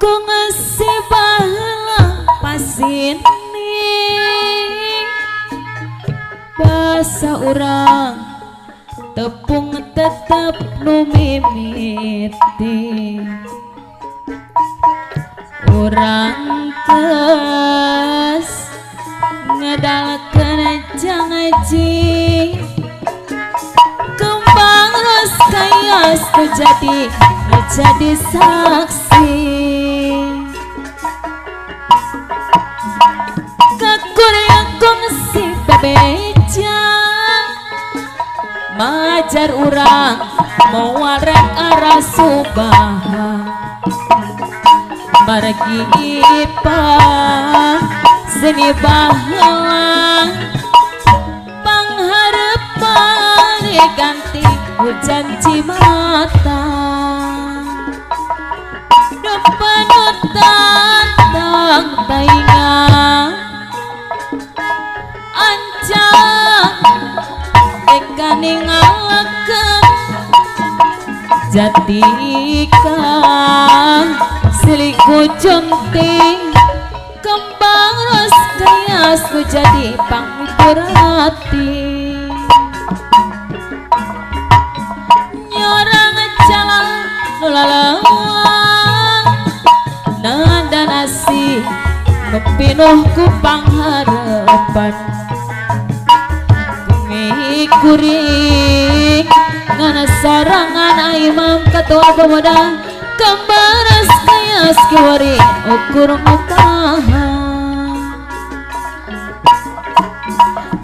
kok ngasih bahala pasini bahasa orang tepung tetap nu mimiti orang kes ngedalkeun jangaji kembang ros kayas tu jadi saksi kakurang kongsi bebeja majar urang mau warek arah subaha margi ipang seni bahala pangharapan ganti hujan cimata depan datang taingan ancang ekaning ngalakeun jatikan seliku junting kembang ros kayas ku jadi pangpurati nyorang jalan nulalawang nada nasi kepinuh ku pangharapan kuring ngana sarangan imam ketua pemuda kembaras kayas kiwari ukur mutaha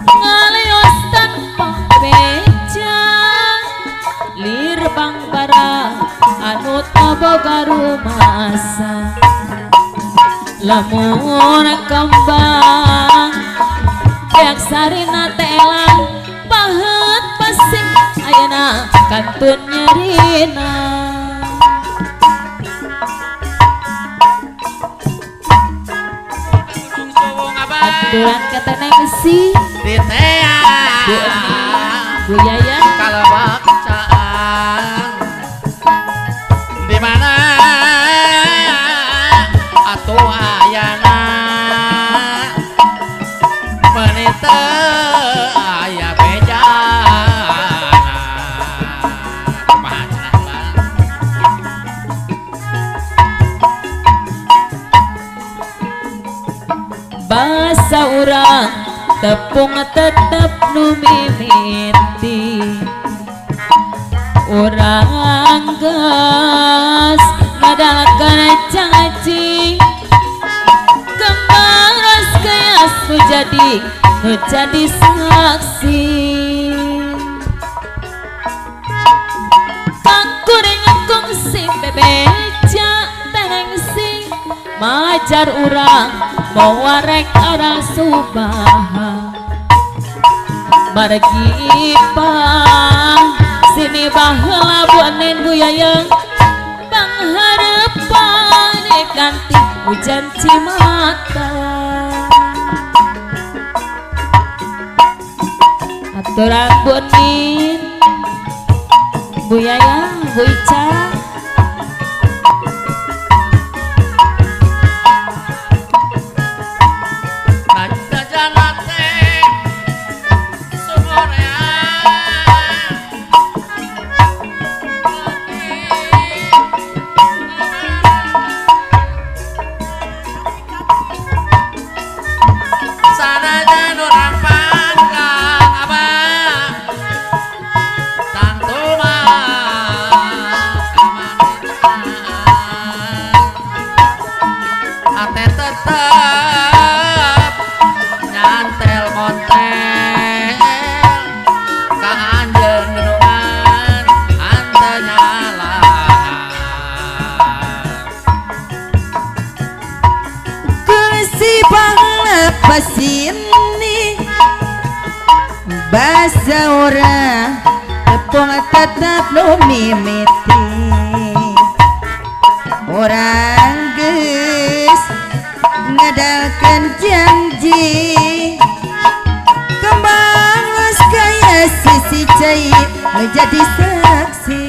ngalios tanpa beja lir bangbara anu taboga rumasa lamun kembang yak sarina telang pahet pasing ayeuna kantun nyerina aturan kata nengsi Titea Bu Eni Bu Yayan kalebak caang di mana atuh ayana menita aya bejana bahasa urang tepung tetap nu mimiti urang geus ngadalkeun janji kembang ros kayas nu jadi saksi kakuring kongsi bebeja tenengsi majar urang mau warek arah subaha margi ipang sini baheula Bu Nen Bu Yayang pangharapan ganti hujan cimata aturan Bu Nin Bu Yayang Bu Ica sini bahasa orang tepung tetap lo mimiti orang geus ngadalkeun janji kembang los kaya sisi cai menjadi saksi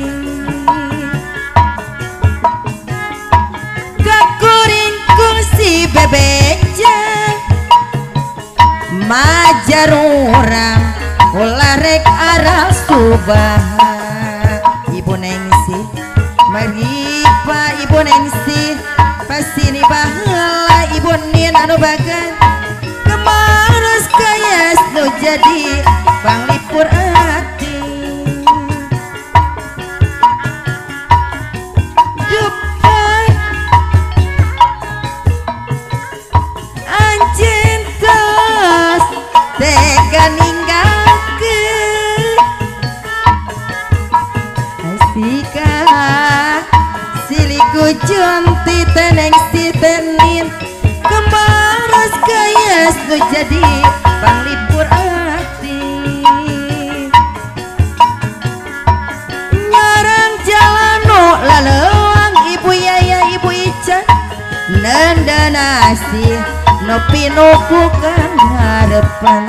kaku garurang ulah rek arah subaha Ibu Nengsi mari Pak Ibu Nengsi pasini baheula Ibu Nin anu bagan kemaros kayas nu jadi panglipur ati Dupai anjing tos tega ninggalkeun asika siliku junti teneng si tenin kemaros kayas nu jadi panglipur ati ngarang jalan nu laleuang Ibu Yaya Ibu Ica nanda nasi nopi nupukan harapan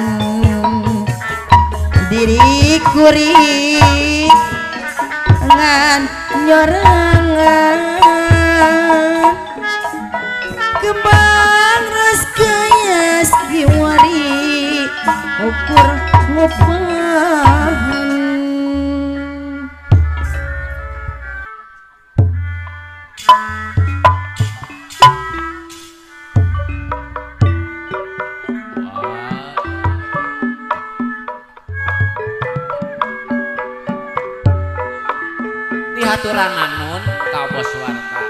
diri kuri ngan nyorangan kembang ras kayas diwari ukur ngupahan Haturan nun ka Bos Warta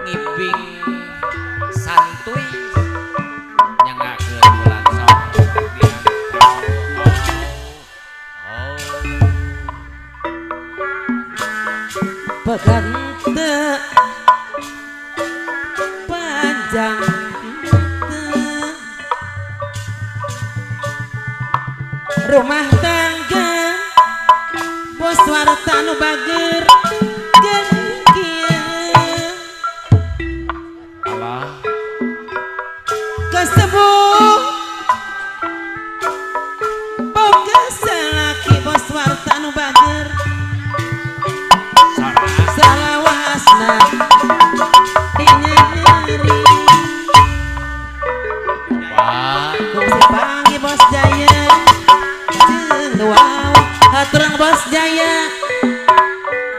ngibing santuy nyangakeun bulan sok pegante panjang rumah tangga Bos Warta nu bager jeung kieu Allah kesebuh boga salaki Bos Warta nu bager salawasna dinyeri kungsi panggih Bos Jaya jeung wow haturang Bos Jaya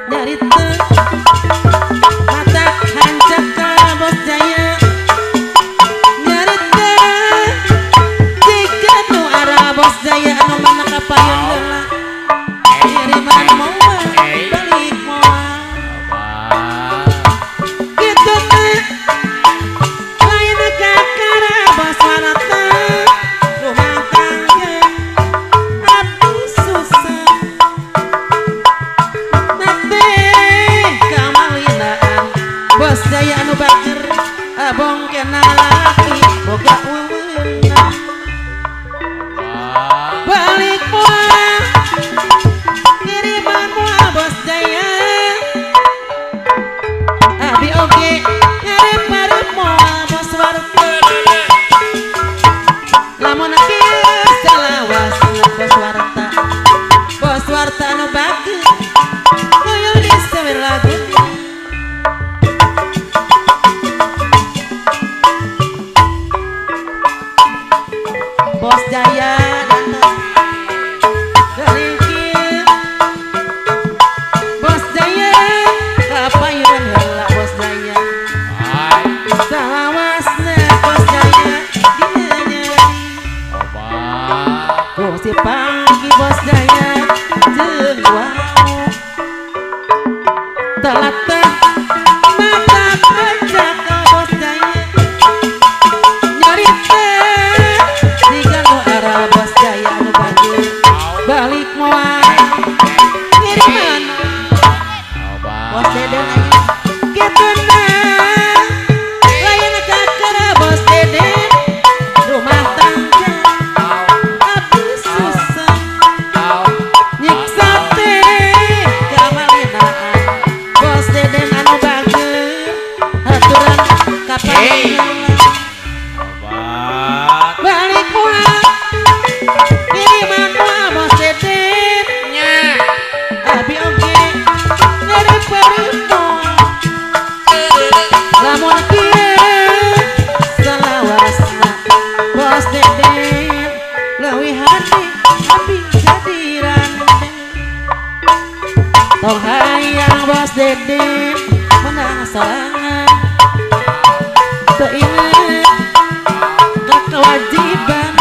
nyarita mata hancaka Bos Jaya nyarita jika nu arah Bos Jaya anu mana kapayun heula kiriman moal balik moal kitu teh lain kakara Bos Warta rumah tangga aduh susah Bos Jaya anu bager abong kena laki boga wewenang balik moal kiriman moal Bos Jaya abi oge ngarep-ngarep moal Bos Warta lamun kieu salawasna Bos Warta anu bager koyo disewer lagu Bos Jaya datang kelingkir Bos Jaya kapayun heula Bos Jaya salawasna Bos Jaya dinyeri kungsi panggi Bos Jaya jeung wow telatah mata pejaka Bos Jaya nyarita Bos Jaya anu bager balik moal kiriman Bos Deden kitu nah lain kakara Bos Deden rumah tangga abdi susah nyiksa teh kamalinaan Bos Deden tong hayang bos Dede menang sorangan teu inget ke kewajiban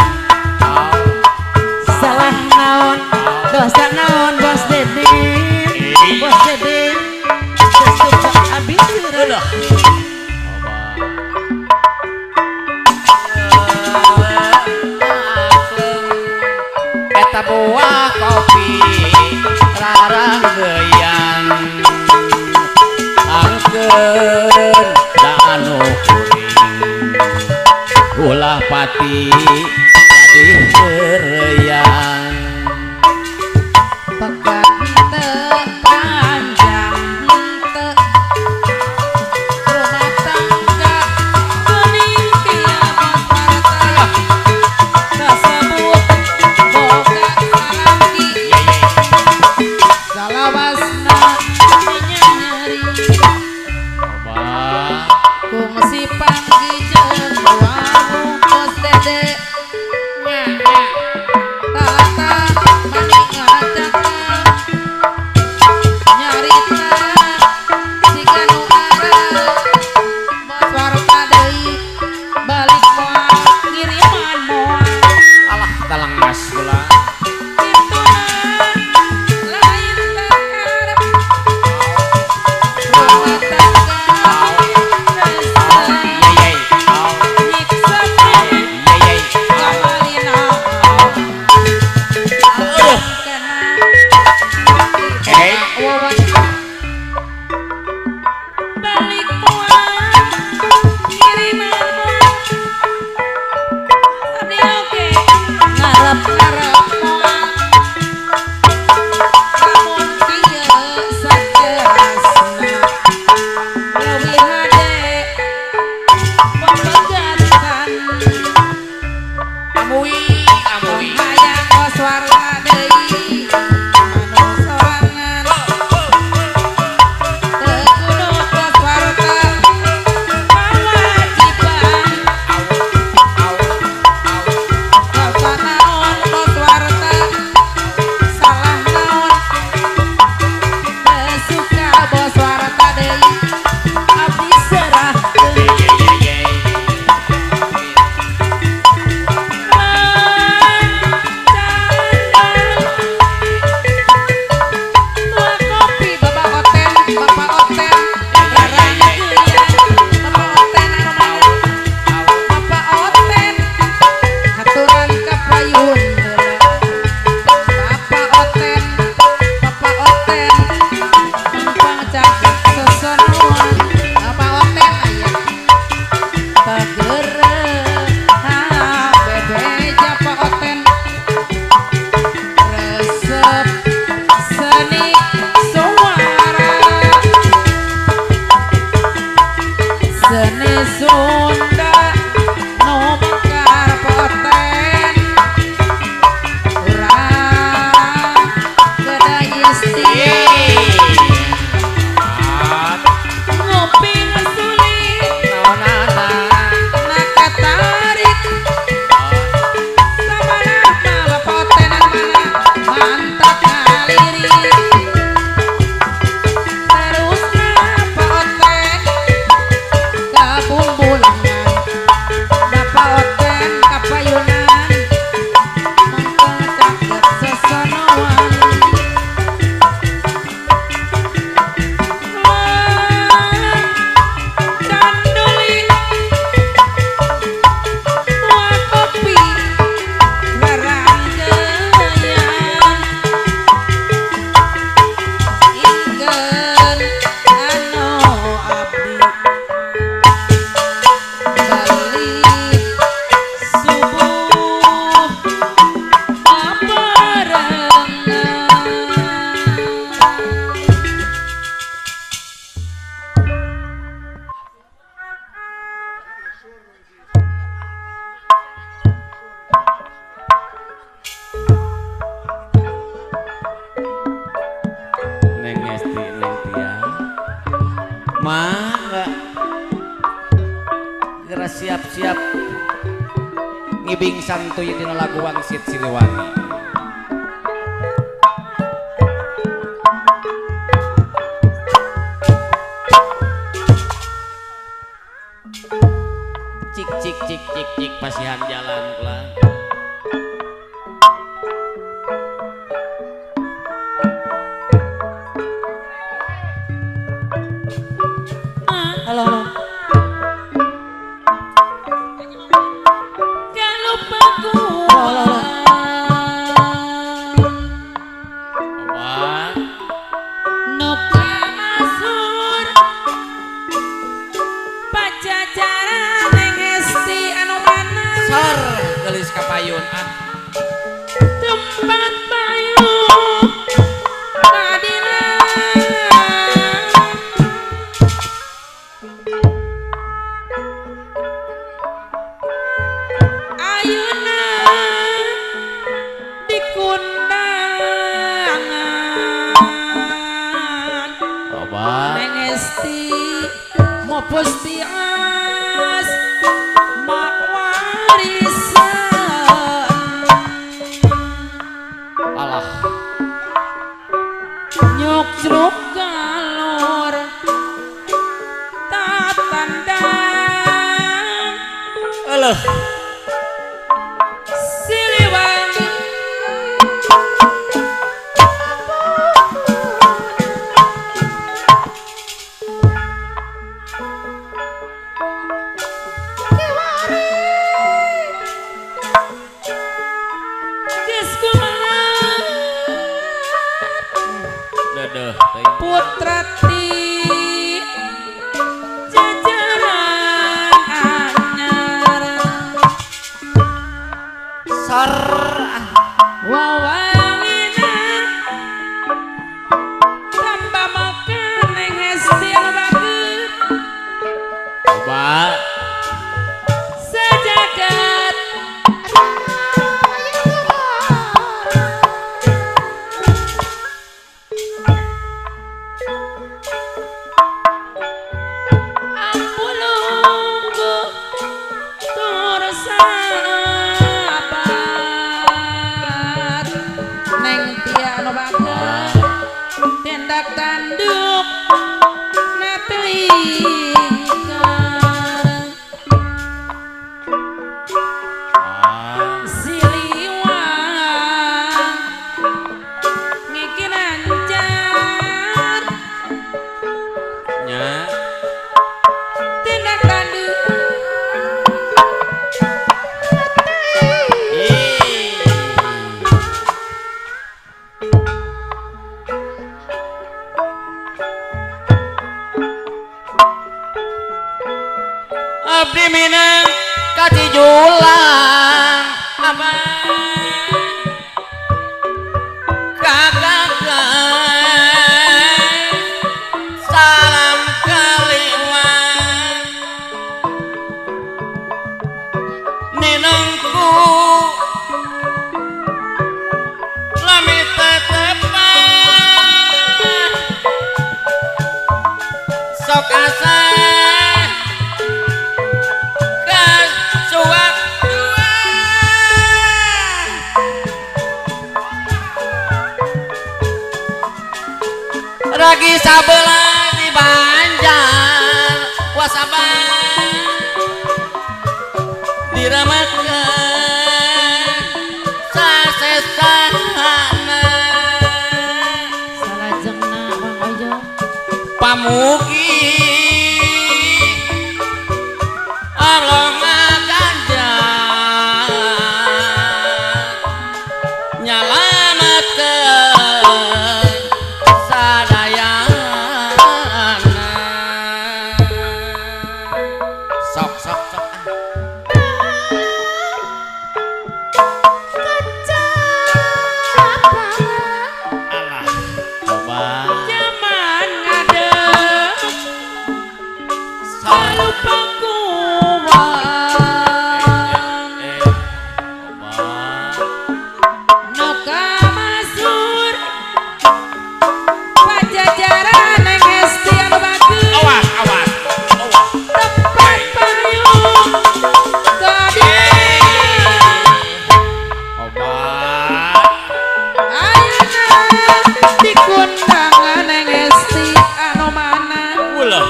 salah naon dosa naon bos Dede sesuka abis udah eta buah kopi rarang geuyan angkeun da anu kuring ulah pati jadi beureuyan pekat teu panjang teu rumah tangga geuning tiap parta kasebut boga salaki salawasna nyeri kungsi panggi jeung wawu bos Dede nya tata maning ngajakan nyarita siga nu arah bos warta deui balik moal ngiriman moal alah talang mas kula kituna lain tekarep rumah tangga yey nyiksa yey kamalina hey balik moal ngiriman moal abdi oge ngarep-ngarep moal lamun kieu sakelasna leuwih hade pemegatan amui amui hayang bos warta deui anu sorangan teu kudu bos warta kawajiban dosa naon bos warta salah naon teu suka bos warta deui abdi serahkeun tua kopi bapak oten larang geuyan bapak oten anu mana bapak oten haturan kapayun heula bapak oten mangpang caket sesonoan bapak oten aya tegeureuh bebeja Pak Oten resep seni suara seni Sunda nu mekar Pak Oten urang kedah istimewa ngopi ngasulit nakatarik sabaraha Bapak Otenan mana mantap ngalirik terusna Pak Oten kabumbulangan Bapak Oten kapayunan mangkal caket sesonoan canduli tua kopi larang geuyan ingkeun anu abdi balik subuh paparangan neng Esti neng Tia mah geura siap-siap ngibing santuy dina lagu Wangsit Siliwangi cik pasihan jalan pula. Halo, halo. Gak lupa ku Halo, halo. Apa? Nuka masur pajajaran neng esti anu mana Sor gelis kapayun tempat payung kadina ayeuna dikundangan Apa? neng esti mau pustias mak warisan Alah. nyok jeruk galor tatandang Alah. siliwangi kisku melang Dedeh. putra ti jajaran anyar Sor. wawangina tambah makan neng esti anu bageut Coba. sejagat ampulunggu tur sabar neng tia anu bageut tindak tanduk na teu ingkar siliwang ngikin anjar Nya. tindak tanduk Abdi minang kacijulang apa kakak salam kaliwan ninangku lami tetepan sok asa ragi sabelah di Banjar wasaban diramakeun sasesana salajengna Bang Ojo pamugi Allah ngaganjar nyalametkeun sadayana sok sok sok alah coba zaman ngadeg sok lupa kuat coba nuka masur pajajaran neng esti anu bageut awas awas awas tempat payung kadina obat ayeuna dikundangan neng esti anu mana ulah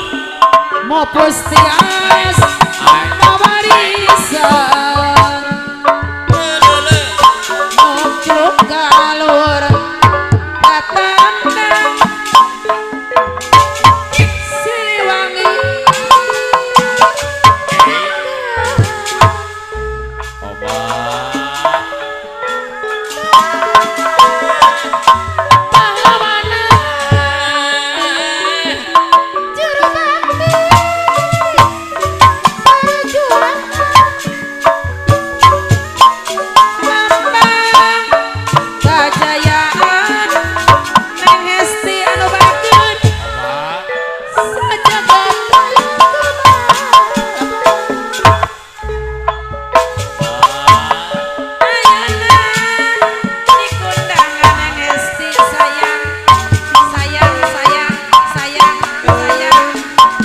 mau pustias Ay. mau bari pisan muncul galur katandang Siliwangi pahlawana juru bakti perjuangan lambang kejayaan Neng Hesti anu bageun sajagat raya ayana di kondangan Neng Hesti sayang sayang sayang sayang sayang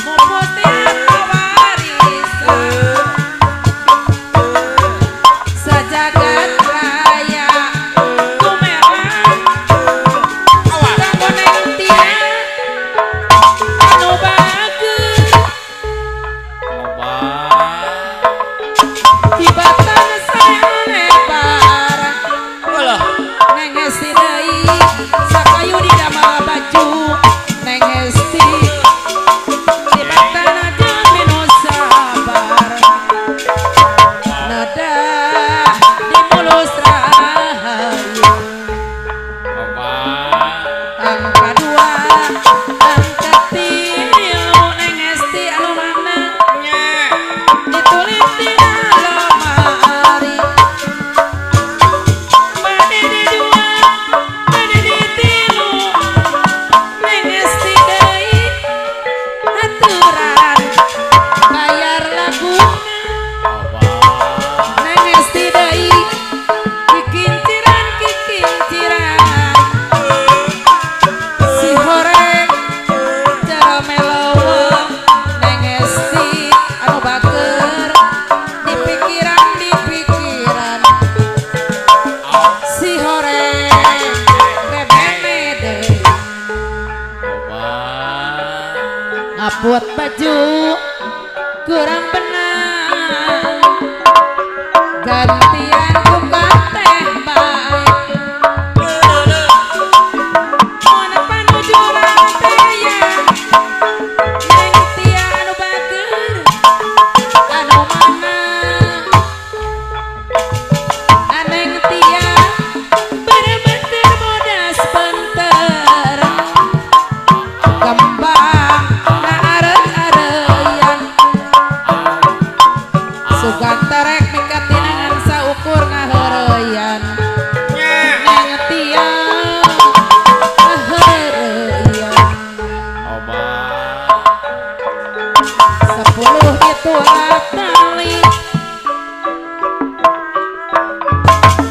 muput tiapa warisan sajagat raya kumelang kanggo Neng Tia anu bageun tibatan sayang lebar Neng Hesti deui sakayu didamel baju Neng Hesti tibatan aja minu sabar nada di mulus rahayu angka dua angka tilu Neng Hesti anu mana ditulis di lemari bade di dua bade di tilu Neng Hesti deui aturan bayar laguna Neng Hesti deui kikinciran si horeng cara meleweng Neng Hesti anu bager di pikiran si horeng bebeme deui ngaput baju kurang benang gantian buka teh baik mana panuju ranteyang Neng Tia anu bager anu mana Neng Tia bener-bener bodas benter kembang ngaareuy-areuyan sugan terek mingkat tinangan saukur ngahareuyan Neng Tia ngahareuyan 10 ditulak tali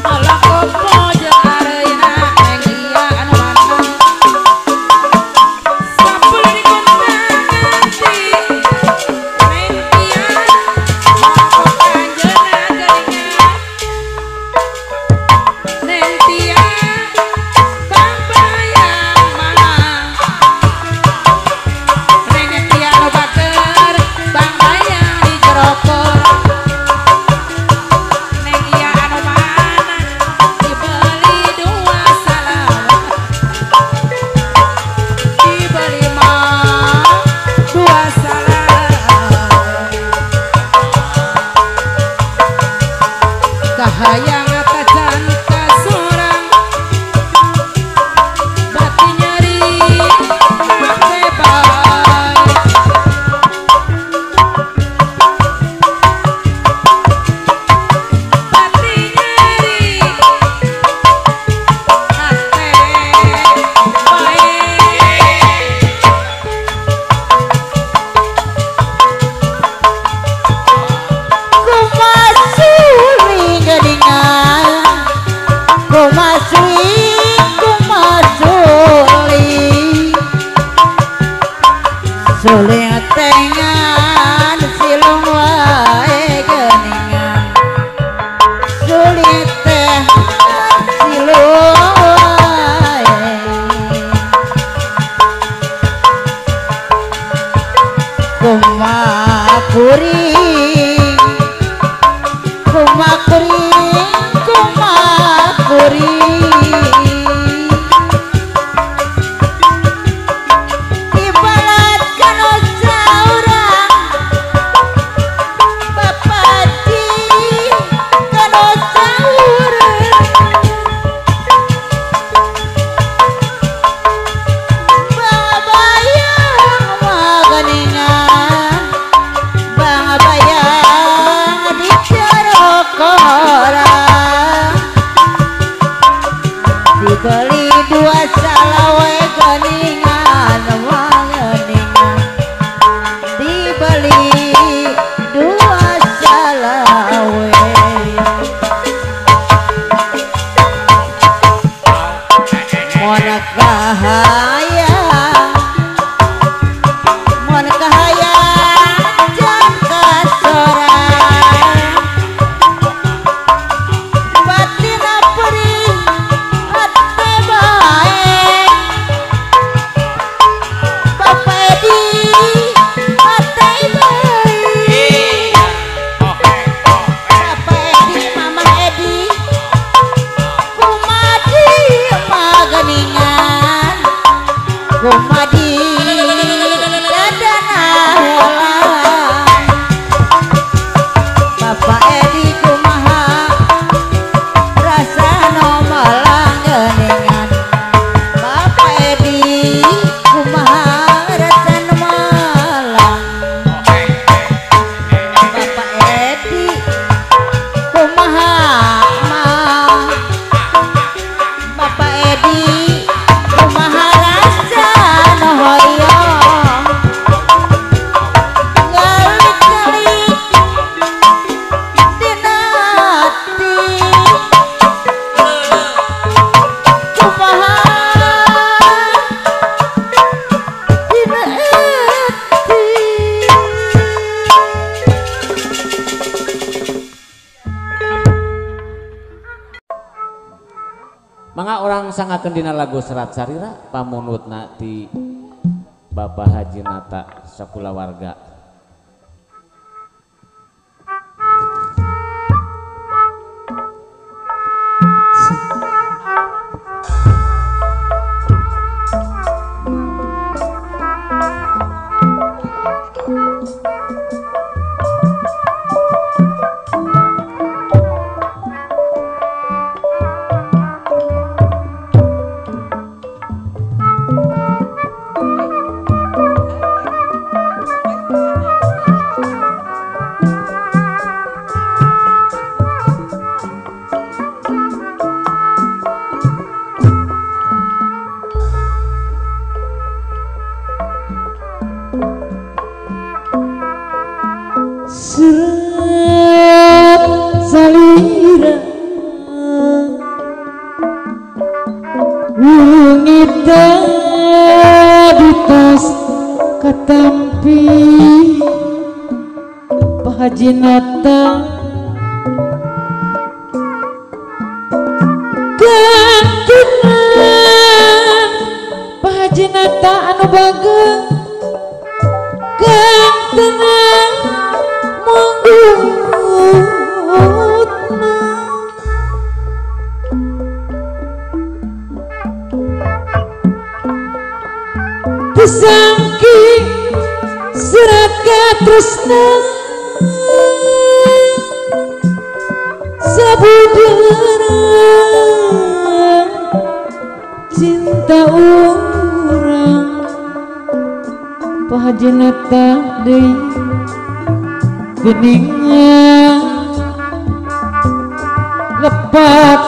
alakopo jeung areuna Neng Tia anu mana 10 dikondangan ti Neng Tia mangkok kanjeuna geuningan Neng Tia bambayang mang Neng Tia anu bager bambayang di jerokor Neng Tia anu mana dibeli 2 salawat dibeli mah 2 salawat kahayang atajan ka sorang bati nyeri make baik bati nyeri hate baik kumasuri geuningan kumasuri suling tengan silung wae geuningan sulit teh silung wae kumaha kuring kumakuri ibarat kano saurang bapaji kano saurang babayang maganingan babayang dicerokora dibeli dua salawe geningan wangeningan dibeli dua salawe mon kahaya jan kasorang batina perih hati baik Bapak Edi hati baik Bapak Edi Mama Edi kumadi maganingan kumadi dadana walang Bapak Edi kumaha rasa nomalang geningan Bapak Edi kumaha rasa nomalang Bapak Edi kumaha mah Bapak Edi kumaha rasa nohoyong ngalik-ngalik dina hati kumaha dina hati Mangga orang sangakeun dina lagu Serat Sarira pamunutna ti Bapak Haji Nata sakulawarga. Serat salira wungita di tas katampi Pak Haji Nata gantunan Pak Haji Nata anu bageng gantunan manggutna pesangki serat katresna sabudara cinta urang Pak Haji Nata deui geningan lepat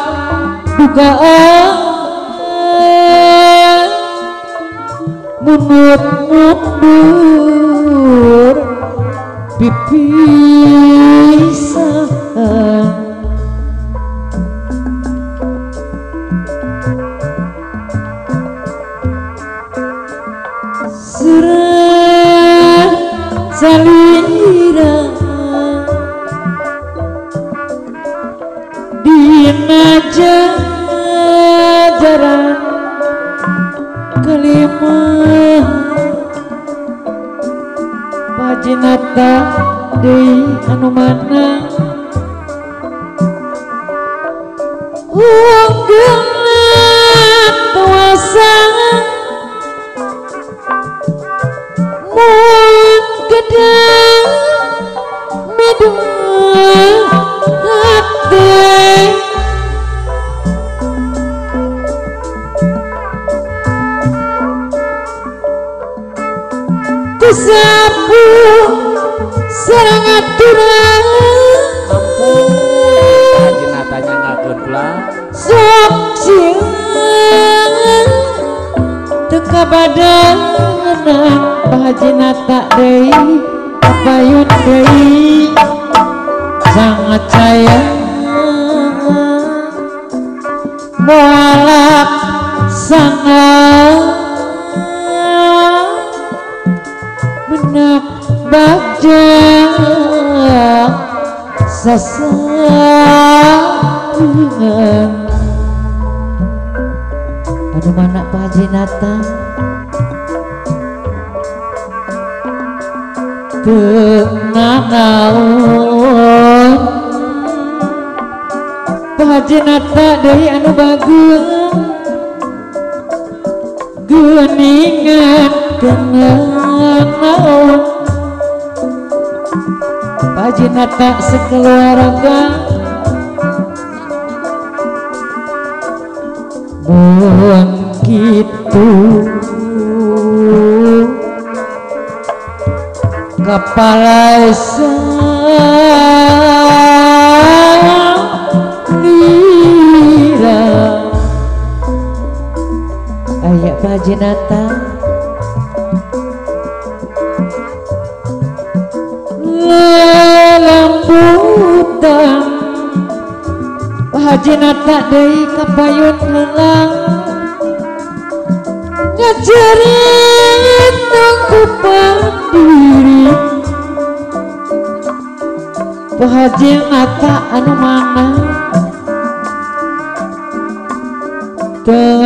dugaan munut mundur pipisan serat salira dina jajaran kelima Pak Haji Nata deui anu mana unggelan puasa mun gedang midung hati kusapu sareng aturan ampun Haji Natanya ngakeun pulang sok siang teka badan Pak Haji Nata deui kapayun deui sangat sayang moalak sangat menak bagja sasaungan anu mana Pak Haji Nata tenang naon Pak Haji Nata dari anu bagus geuningan tenang naon Pak Haji Nata sekeluarga mun kitu kepala lira aya Pak Haji Nata lambutan Pak Haji Nata deui kapayun lelang ngajarin aku pandiri Pak Haji Nata anu mana teu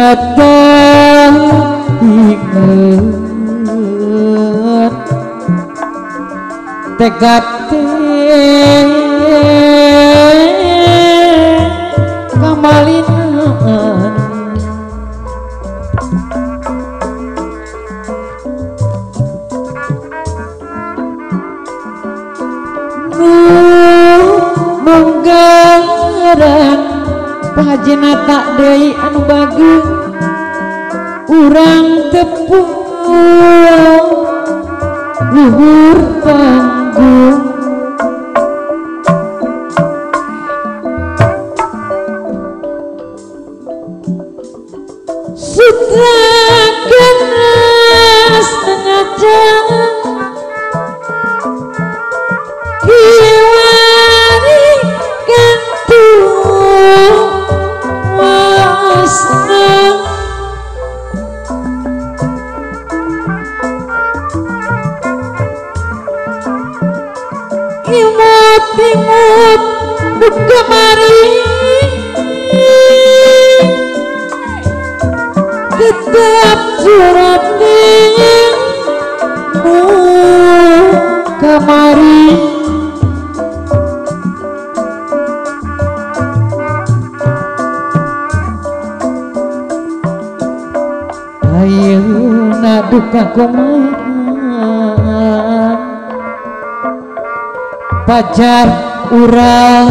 inget tegat kamalinan menggaran Pak Haji Nata deui anu bagus urang tepung luhur panggung sutra keras tengah jalan hiwari gantung wasna imut-imut buka mari tetap surat kamari ayeuna duka kumaha pajar urang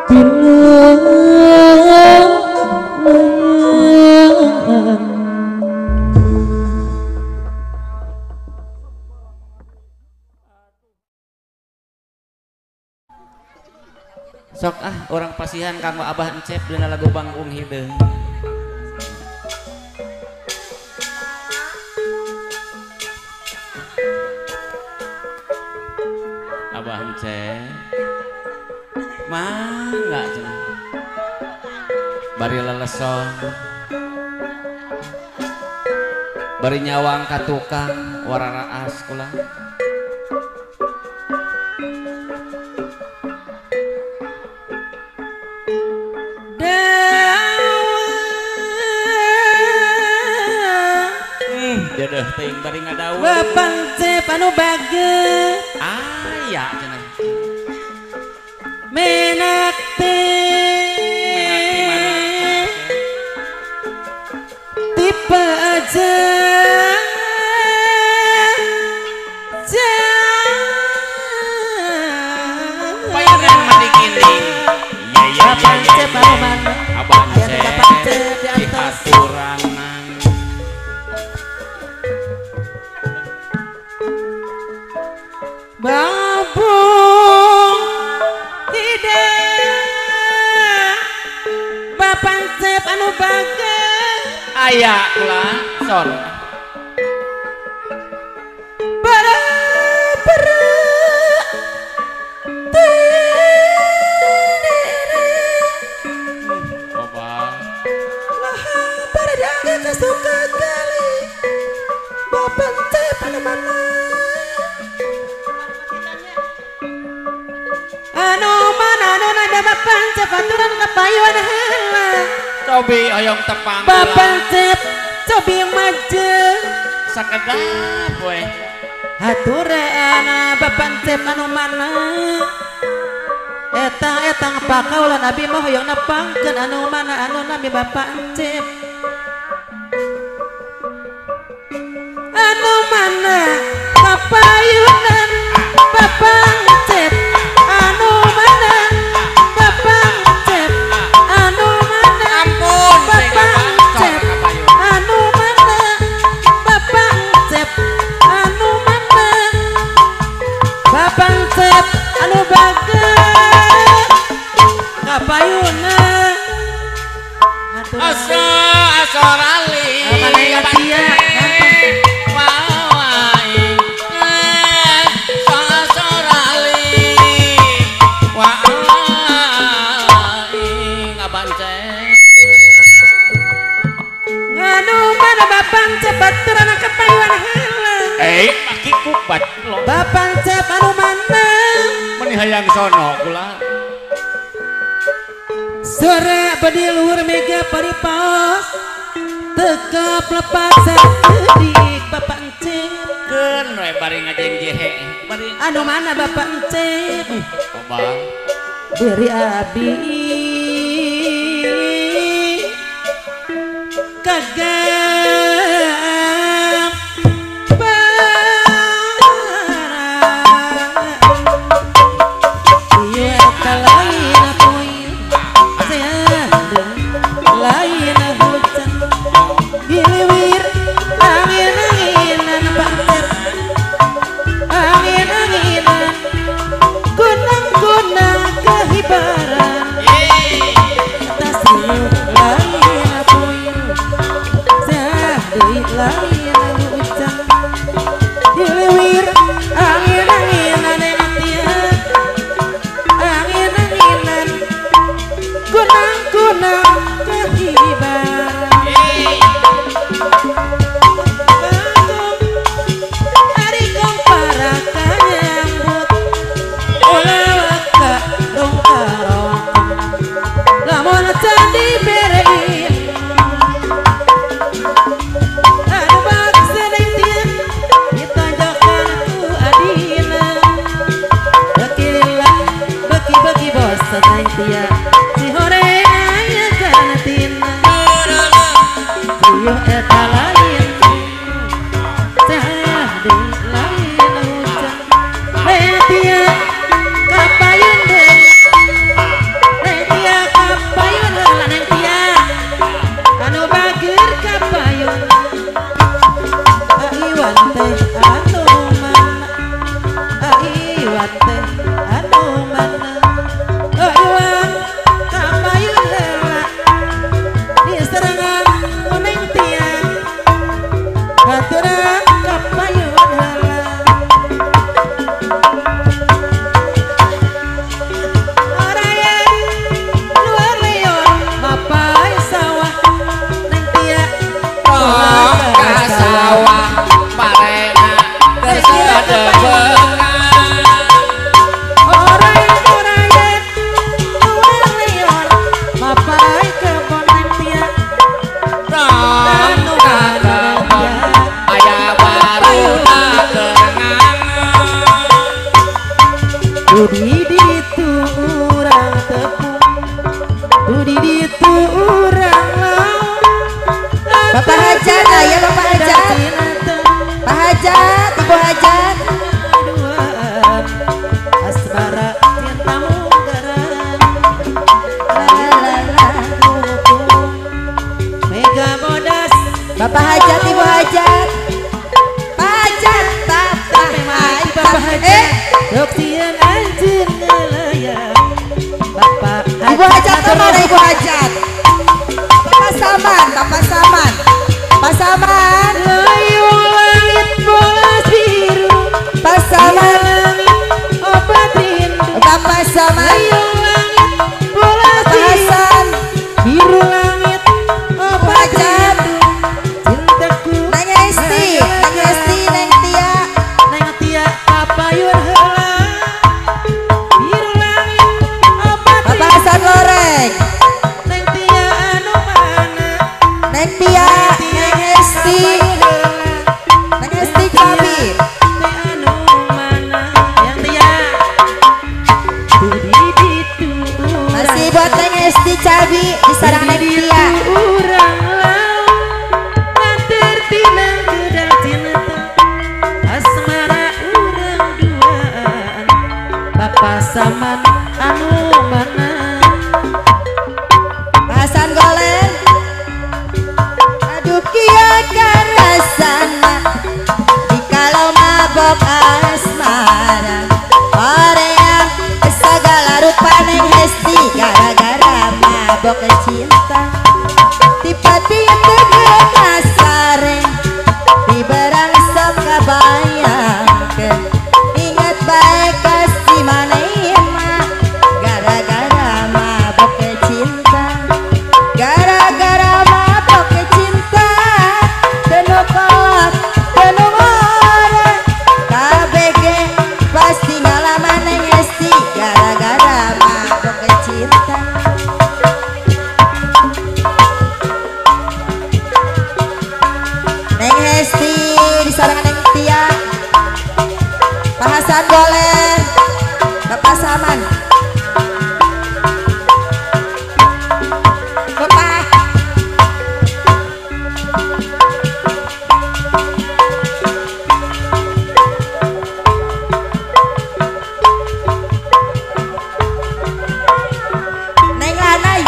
pileung sok orang pasihan kanggo Abah Encep dina lagu Bangkung Hideung Abah Encep mangga cenah bari leleson bari nyawang ka tukang wararaas kula dedeh teuing bari ngadawa Bapak Encep anu bageut aya cenah menak teh aya kula son. Suka kali bapak teh pada mana anu nada bapak teh paturan kapayuan heula Cobi oyong tepang bapak teh cobi maju sakedap we haturan bapak teh anu mana etang pakaulan abi mah hoyong nepangkeun anu mana anu nabi bapak teh anu mana kapayunan babang cep anu mana babang cep anu mana ampun babang cep anu mana babang cep anu mana babang cep anu bagus kapayunan asa rali baturan kapayuan heula maki kubat lo bapak cep anu mana meni hayang sono kula sore badi luhur mega paripaos teka pelepas saeudik bapak cep keun we bari ngajeng jehe bari anu mana bapak cep coba beri abi kagak Bapak Hajat, Ibu Hajat, Pak Hajat, Bapak Hajat, Dok siang anjing nelayan, Bapak Hajat, Ibu Hajat kemana Ibu Hajat? Bapak Saman, Pasaman layung langit bolas biru Pasaman obat rindu Bapak Saman layung langit bolas Bapak Hasan biru langit obat Wajab cintaku Neng Esti Neng Tia neng tia kapayun heula biru langit obat Bapak Hasan Loreng neng tia anu mana Neng Tia Neng Esti Neng Esti Kabi teh anu mana yang tia di ditu masih buat Neng Esti Cabi di sarang Neng Tia urang laut lantir tinang kedal cinta asmara urang duaan Bapak Saman anu mana Hasan Golen aduh kia karasana dikalau mabok asmara Koreang segala rupa Neng Hesti gara-gara mabok cinta tiba-tiba tegak asareng di berangsang kabayangkeun ingat baik kasih manehna gara-gara mabok cinta gara-gara mabok cinta teu kolot teu ngora KBG pasti ngalaman Neng Hesti gara-gara mabok cinta Neng Hesti di sarang Neng Tia Pak Hasan Golen Bapak Saman Bapak Neng Lanai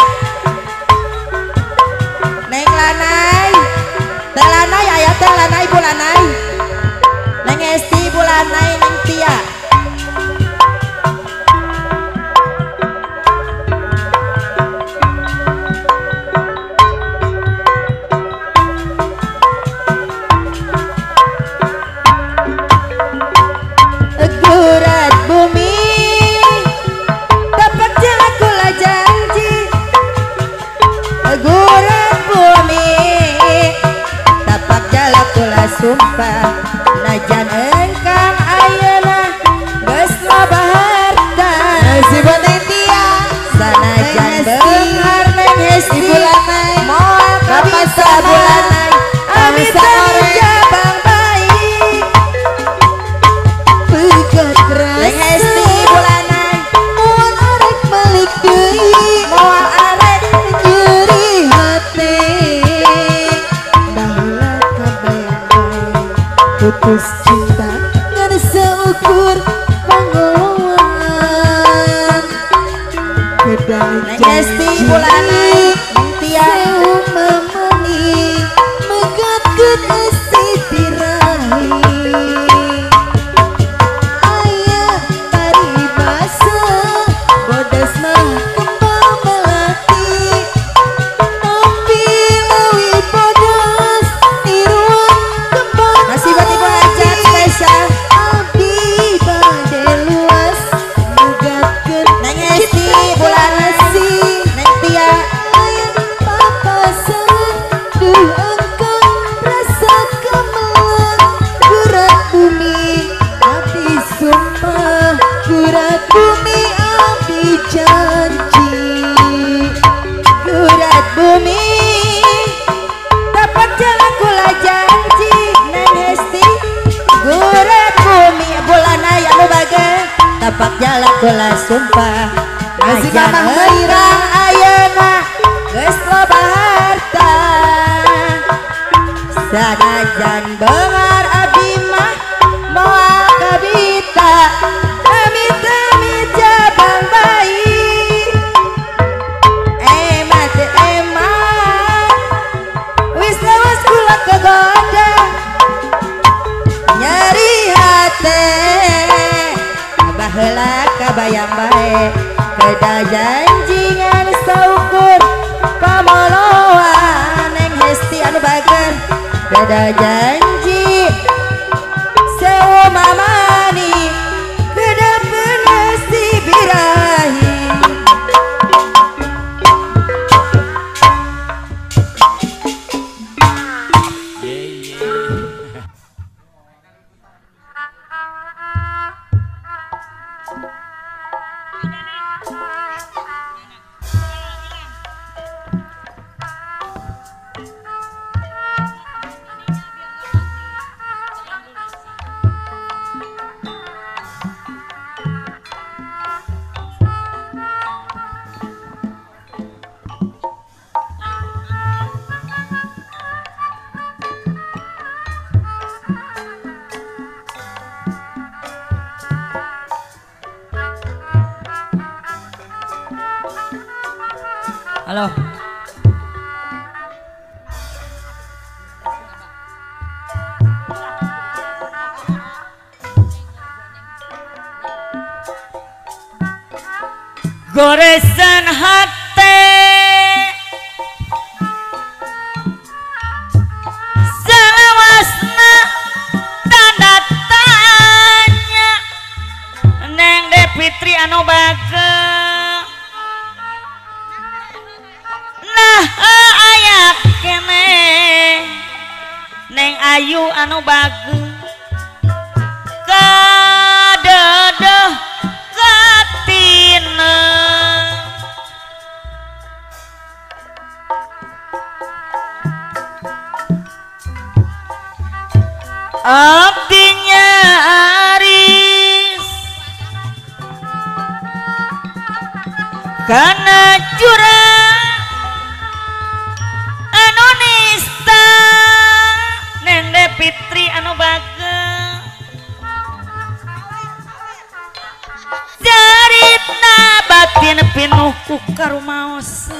Neng Lanai Teh Lanai aya Teh Lanai Bu Lanai Neng Esti Bu Lanai Neng Tia Gurat bumi dapat jalan kula janji gurat bumi tapak jalan kula sumpah najan engkang ayeuna geus loba harta si Neng Tia sanajan beunghar Neng Hesti moal kabisa bulanai amit jabang baik pegat rasa Neng Hesti bulanai moal arek balik deui moal arek nyeri hati baheula kabayang putus cinta ngan seukur pangoloan kedai Neng Hesti bulanai Tia memeni megatkeun esi tirahi aya paribasa bodas mah kembang melati tapi lewi bodas tiruan kembang masih buat Ibu Hajat spesial abdi bade luas mugatkeun Neng Hesti bulan Hesti Neng Tia layang papasan duh engkang rasa kemelan gurat bumi abdi sumpah gurat bumi abdi janji gurat bumi dapat jalan kula janji Neng Hesti gurat bumi bulan aya nu bager tapak jalan kula sumpah najan heurang ayeuna geus loba harta sanajan beunghar abdi mah moal kabita amit jabang baik emat wis lawas kula kegoda nyeri hate baheula kabayang bae keda janjingan saukur pamoloan Neng Hesti anu bager ada janji sewa mamani kedepan si birahi Halo. Goresan hati selawasna tanda tanya Neng Depitri anu bage nah ayak kene Neng Ayu anu bage kadedeh katina abdinya aris karena curang anu nista Neng Depitri anu bage carita batin pinuh ku karumaos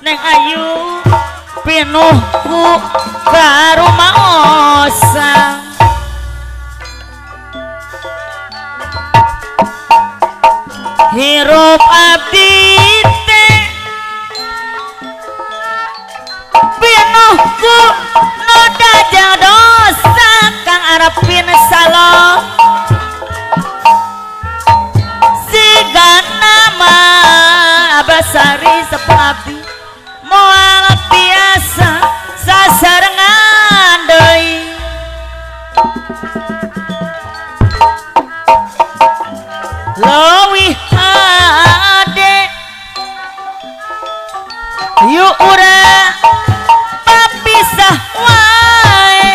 Neng Ayu pinuh ku karumaos hirup abdi teh pinuh ku noda jeung dosa kang arepin salon nama Abasari sepuh abdi moal biasa sasarengan deui leuwih hade yuk urang papisah wae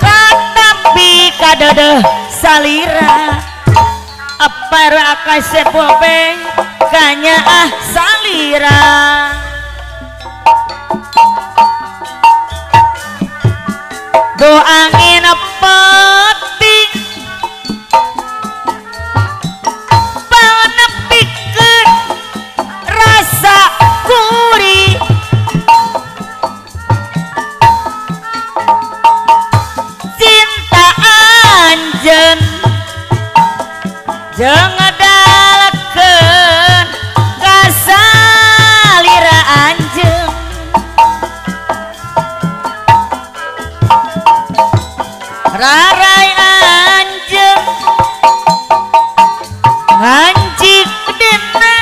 katampi kadedeh salira apa rakai sepopeng kanya salira do angin peting panepikeun rasa gurih cinta anjeun jeung ngedalekeun ka salira anjeun rarai anjeun ngancik dina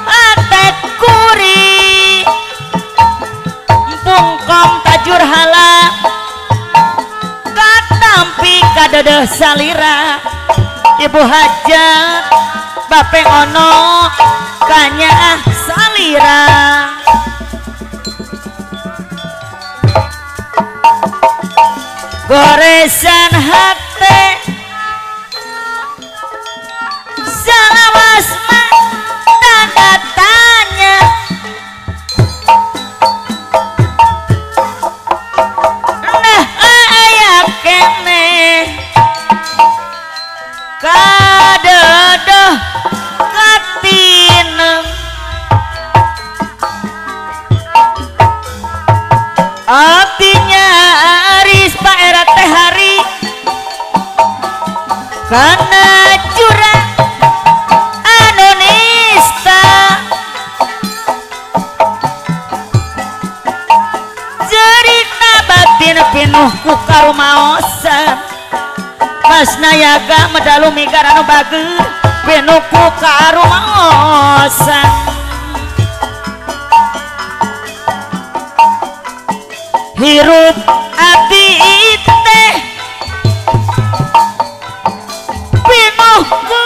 hate kuri pungkom tajur hala katampi kadedeh salira Ibu hajat Bapeng ono kanya salira goresan hate salawas mah tanda tanya nah aya kene kadedeh katineng abdinya aris paera teh hari kana curang anu nista batin pinuh ku karumaosan Mas Nayaga medalu migar anu bager pinuh ku karumaosan hirup abdi teh pinuh ku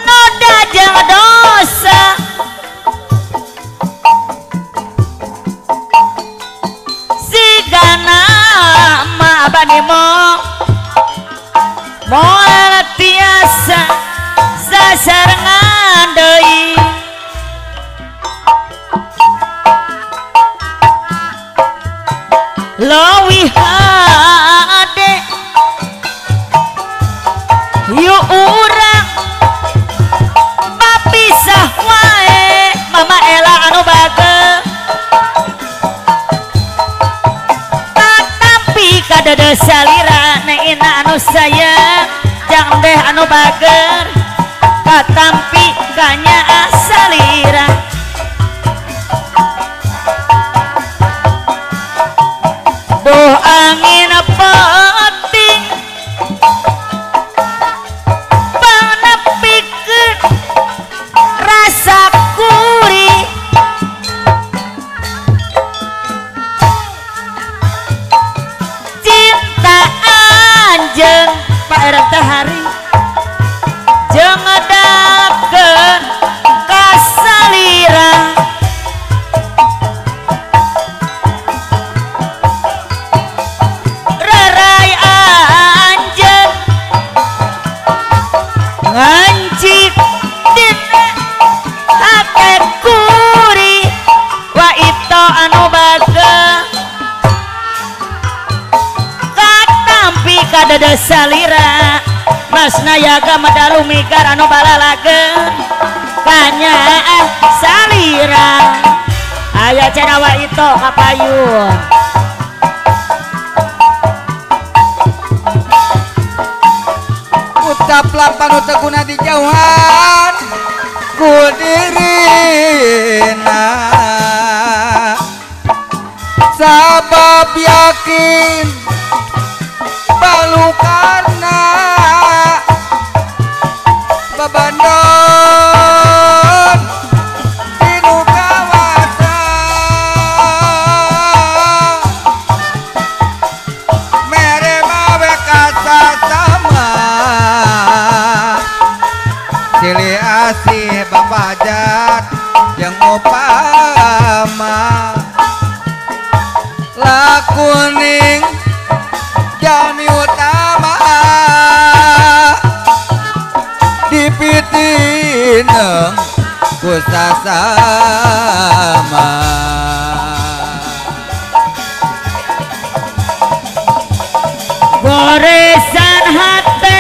noda jeung dosa sigana ma abani moal tiasa sasarengan deui leuwih hade yu urang bapisah wae mama ela anu bager tapi kadada salira neina anu sayang jang deh anu bager katampi kanya asalira duh angin peting panepikeun rasa kuri cinta anjeun paerang tahari jeung ngedakeun kasalira rerai anjeun ngancik dina hate kuri wa ito anu bager katampi kadada salira Mas Nayaga medalu migar anu balalager kanya salira aya cenah wa ito kapayun ucaplah panuteguna di jauhan ku dirina sabab yakin balukana babandon dinu kawasan mere mawe kasasama silih asih babajat jeung upama lakuning jami utama dipitineng ku sasama goresan hate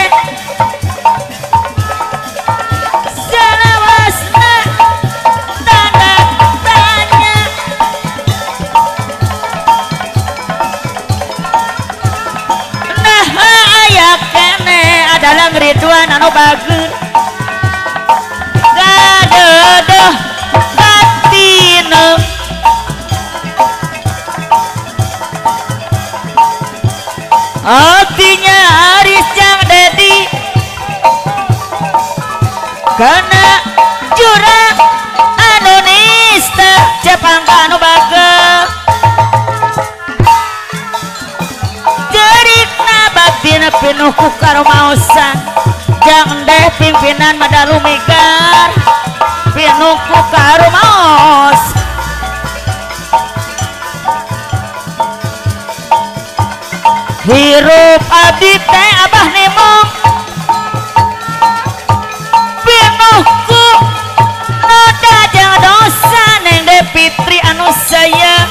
salawasna tanda tanya nah aya kene adalah Ridwan anu bager gadeuh batineng artinya Aris Jang Dedi karena jurang anu nista Jepangka anu bager jerikna batin pinuh ku karumaosan jang deh pimpinan medalu migar pinuh ku karumaos hirup abdi teh abah nimong pinuh ku noda jeung dosa neng de Fitri anu sayang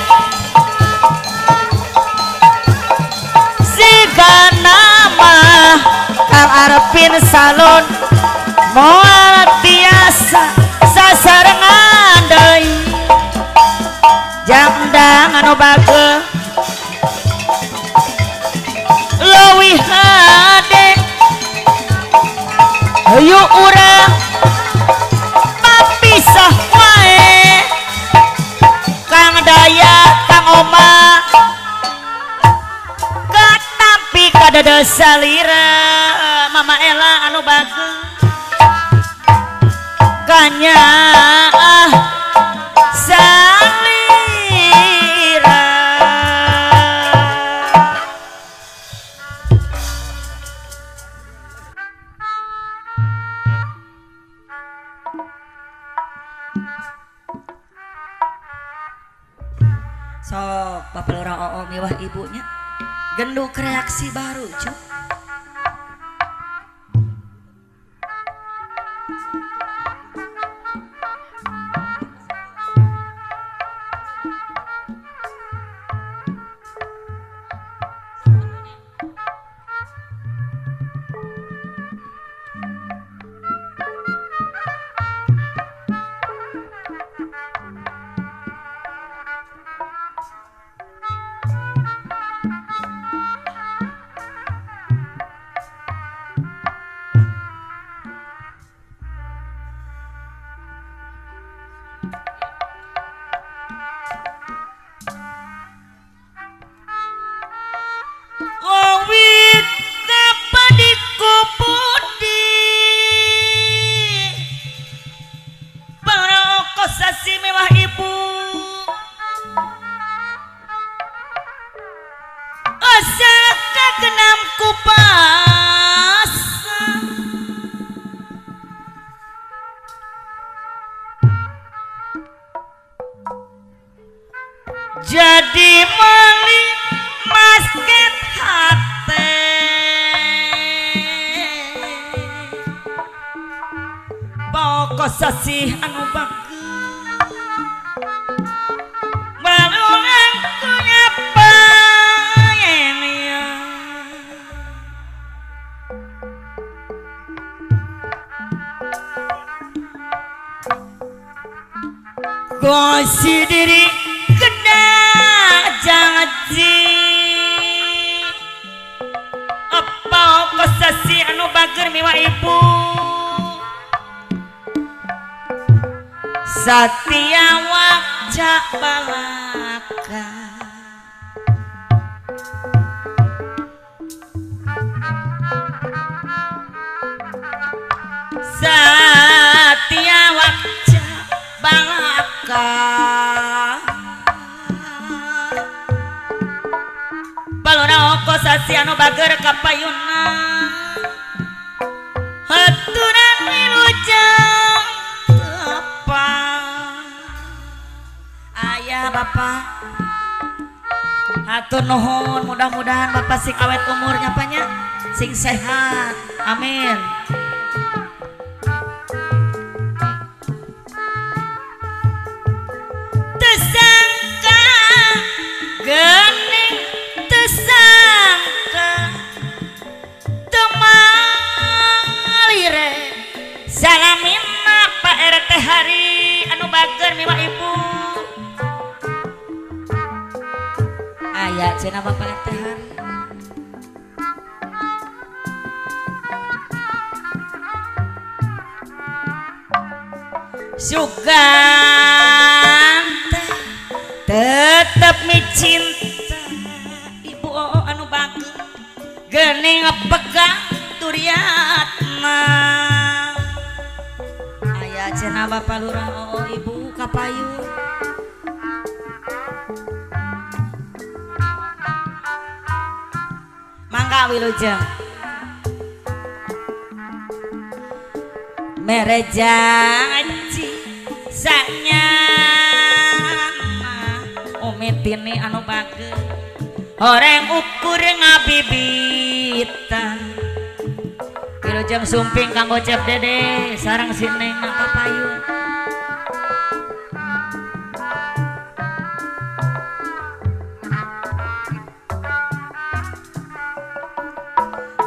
sigana mah kang arepin salon moal tiasa sasarengan deui jangdang anu bager leuwih hade hayu urang papisah wae Kang Daya Kang Oma sadada salira Mama Ella anu bagus kanya salira sok Bapak Lurah Oo miwah ibunya genduk reaksi baru cuk. Jadi mali masket hati pokok sasih anu bagus baru aku nyapa gosi diri janji apa kosasi anu bager miwa ibu Satya wajah balaka Satya wajah balaka sasi anu bager kapayuna haturan wilujeng apa ayah bapak hatur nuhun mudah-mudahan bapak sing awet umurnya banyak sing sehat amin tersangka gening salamin Pak RT hari anu bager miwa ibu ayah cina Bapak RT hari sugan tetep micinta ibu anu bager gening pegang turiatna cina Bapak Lurah Oo ibu kapayun mangga wilujeng merejanji sanyana umitini anu bager horeng ukur ngabibitan wilujeng sumping kanggo Cep Dede sareng sineng kapayun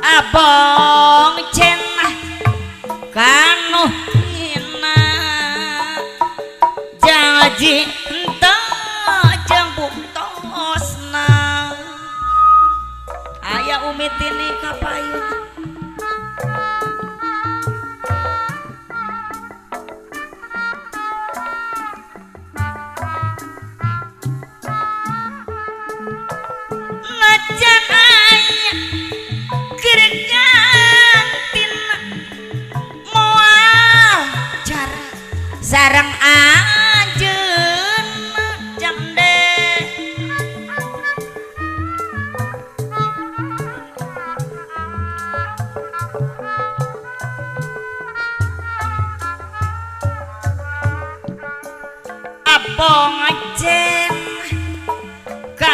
abong cenah kanu hina janji ento jeung buktosna aya umit ini kapayun najan aya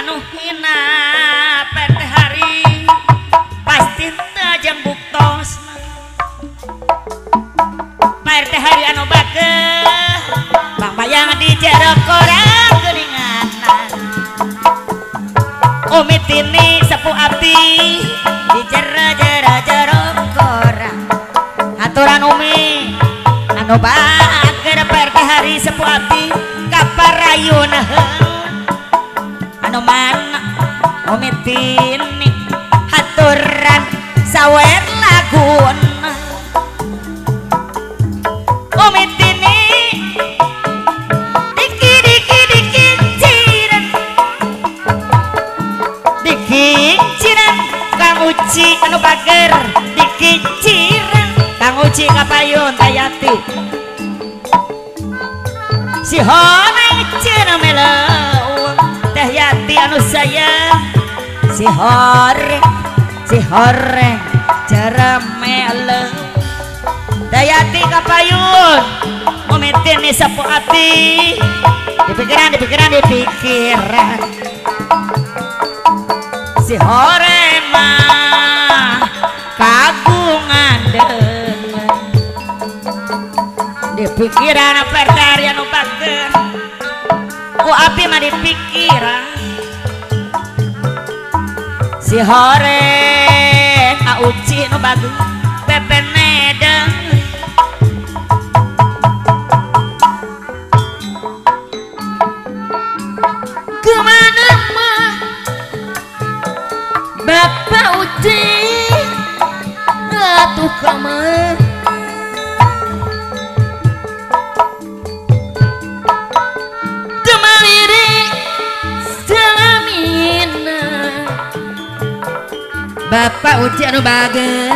anu hina PT hari pasti tajam buktos PT hari anu bageh bang bayang di jerok korang geningan Umi Tini sepuh abdi di jerok korang aturan Umi anu bager PT hari sepuh abdi kaparayun anu mana Umi Tini haturan sawer lagun Umi Tini diki ciran Kang Uci anu bager diki ciran Kang Uci kapayun Tayati si honeng cenah meleuh Teh Yati anu sayang si horeng ceremele Dayati kapayun momentin nih sepuh hati di pikiran si horeng mah kagungan di pikiran pertari anu bager ku abdi mah di pikiran si horeng auci nu bagus pepeneda kemana mah Bapak Uci atuh kamar kemaliri salamina Bapak Uci anu bager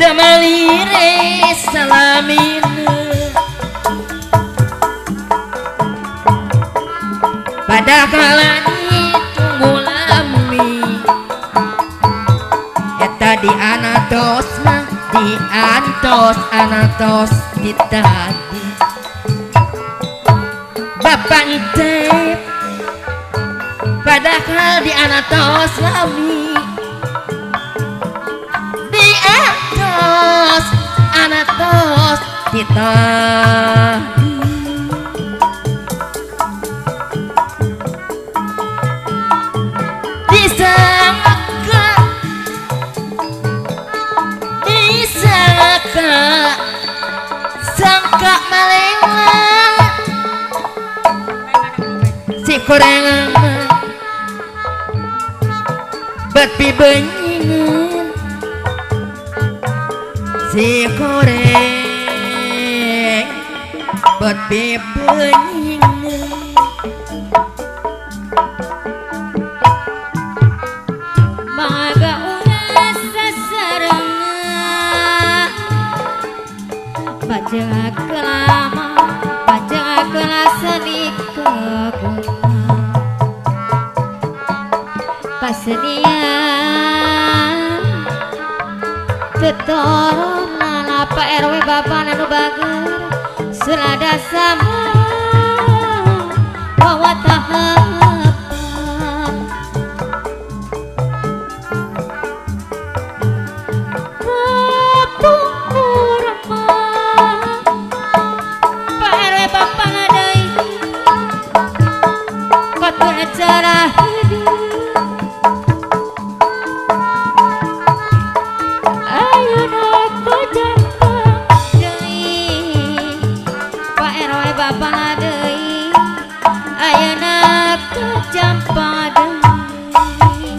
kemaliri salamina pada kalani tunggu lami eta di anatos mah di anatos ditagi Bapak ngitip padahal di anatos lami di anatos ditagi sangka malewat si korengan bepi benyingan si koreng bepi benyingan maga ulas sasarangan baca kelama baca kelasani keguna kasenian tetoron apa RW Bapak anu bager selada sama bawa tahapan cara hidup ayeuna kejampang deui Pak RW Bapak deui ayeuna kejampang deui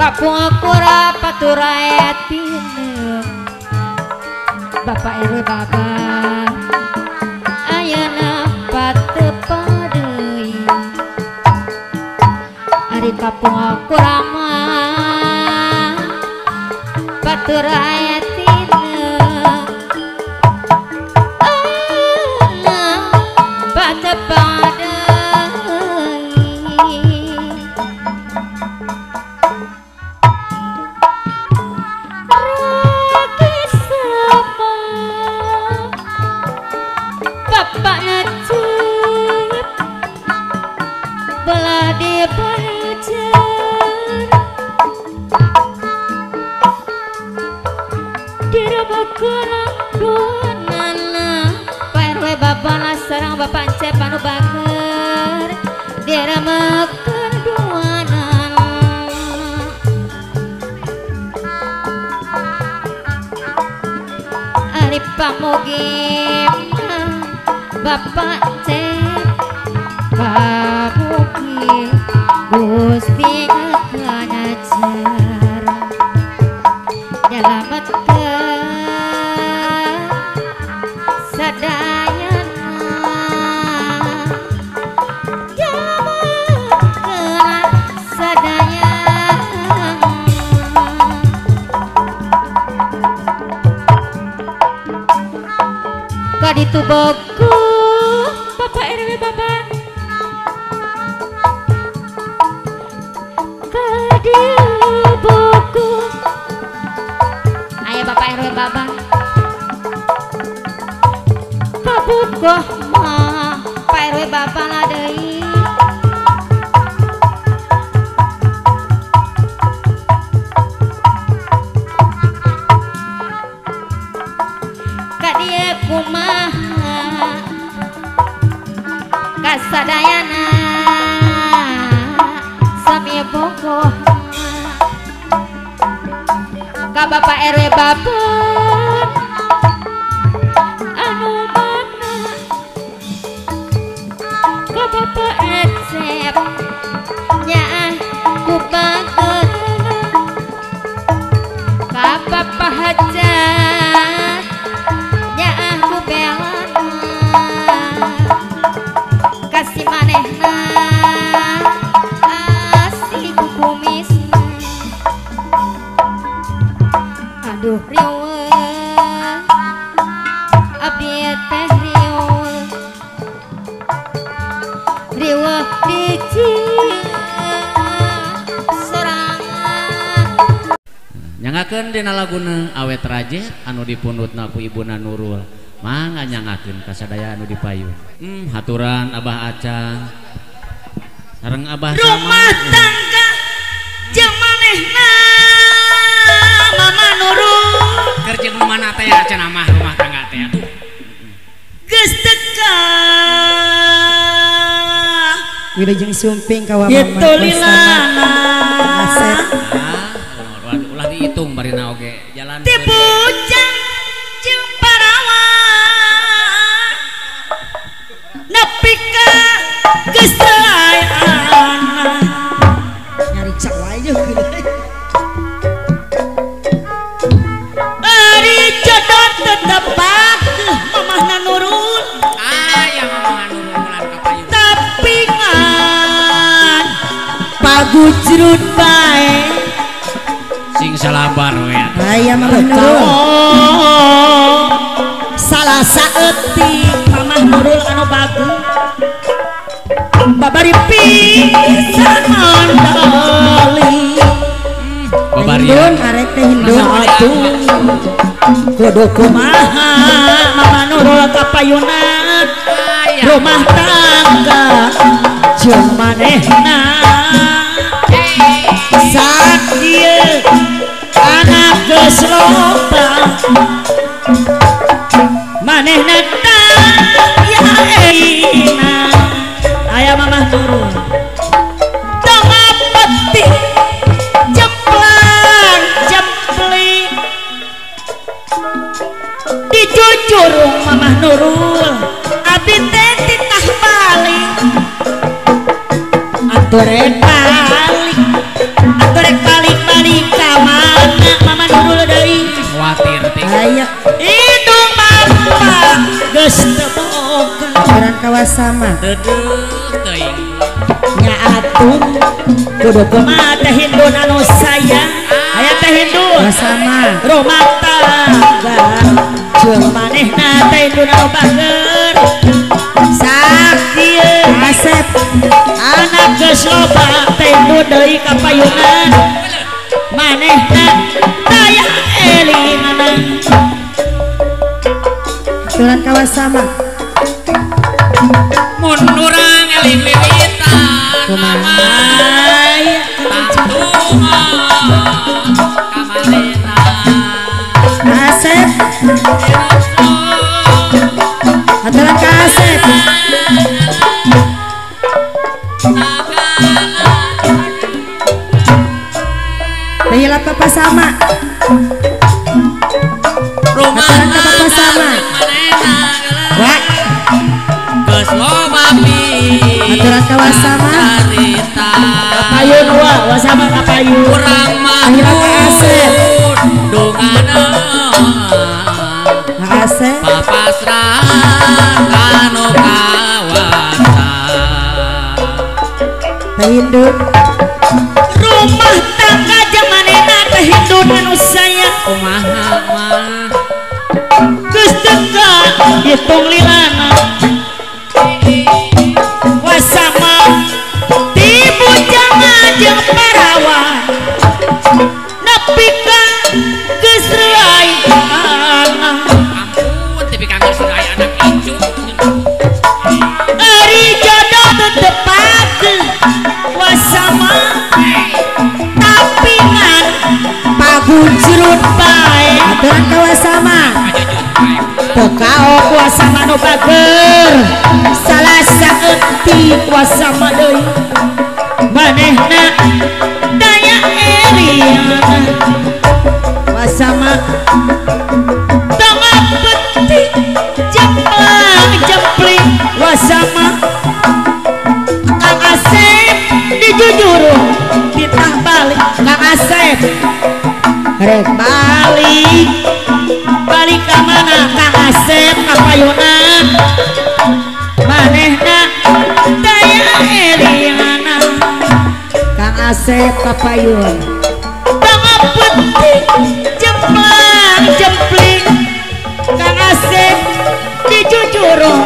kapung akura paturaet pinu Bapak RW Bapak ayeuna patepadeui ari kapung kurama batur ayatina ayeuna patepadeui ragi sama Bapak Nacu di pajar dirabakkeun duanana Pak RW babana sareng Bapak Encep anu bager dirabakkeun duanana Ari pamugi Bapak Encep pamugi Gusti nganajar nyalametkeun sadayana nyalametkeun sadayana kaditu boku Bapak RW Bapak kaditu boku ayo Bapak RW Bapak kabukoh mah Pak RW Bapak lah deui kadieu kumaha kasadayana sami bogoh ka Bapak RW Bapak anu mana ka Bapak Encep nyaah ku bageuna ka Bapak Hajat nyaah ku belana kasih manehna asih ku kumisna aduh riweuh abdi teh riweuh riweuh dijieun sorangan nyangakeun dina laguna awet raje anu dipundutna ku Ibuna Nurul mangga nyangakeun kasadaya anu dipayun haturan Abah Acang sareng Abah rumah tangga jeung manehna Mama Nurul keur jeung nu mana teh cenah mah rumah tangga teh atuh geus teka Wilujeng sumping ka Mama itu lilana Asep ulah dihitung barina oge jalan ti bujang jeung parawan nepi ka geus teu aya anak nyari cak wae jeung ari jodoh tetep mamahna Nurul aya Mamah Nurul mulan kapayun tapi ngan pagujrut bae sing salabar we aya Mama Nurul salah saeutik Mamah Nurul anu bagus babari pisan mandali Hindun arek teh hindun kudu kumaha Mamah Nurul kapayunan rumah tangga jeung manehna sak dieu anak geus loba manehna daya eina aya Mamah Nurul tengah peti jemplang jempling dijujurung Mamah Nurul abdi teh titah balik aturek balik balik ka mana Mamah Nurul deui khawatir teh aya itu Bapak geus teu boga jaran kawasama teueuh teuing nya atuh kudu kumaha teh hindun anu sayang aya teh hindun kawasama rumah tangga jeung manehna teh hindun anu bager sak dieu Asep anak geus loba teh hindun deui kapayunan manehna daya elingan turan kawasama mun urang eling wiwitan kumaha kapayun kurang Akhirnya Kang Asep. mahmud dungana Kang Asep. papasrah kanu kawasa Teh Hindun. rumah tangga jamanena teh hindun anu saya kumaha mah geus teka hitung lilana wasama ti bujang jeung parawan nepi ka geus reuay ampun tapi kanggo serai anak icu ari jodoh tetepakeun wasama tapi ngan pagunjrut bae Aturan kawasama. Tekao kuasa manu bager salah saeuti kuasa deui manehna daya eriana Wasama. tengah peti jemplang jempling wasama Kang Asep dijujurun ditah balik Kang Asep rek balik balik ka mana Kang Asep kapayunan manehna daya eliana Kang Asep Papayun. tengah peti jemplang jempling Kang Asep dijujurun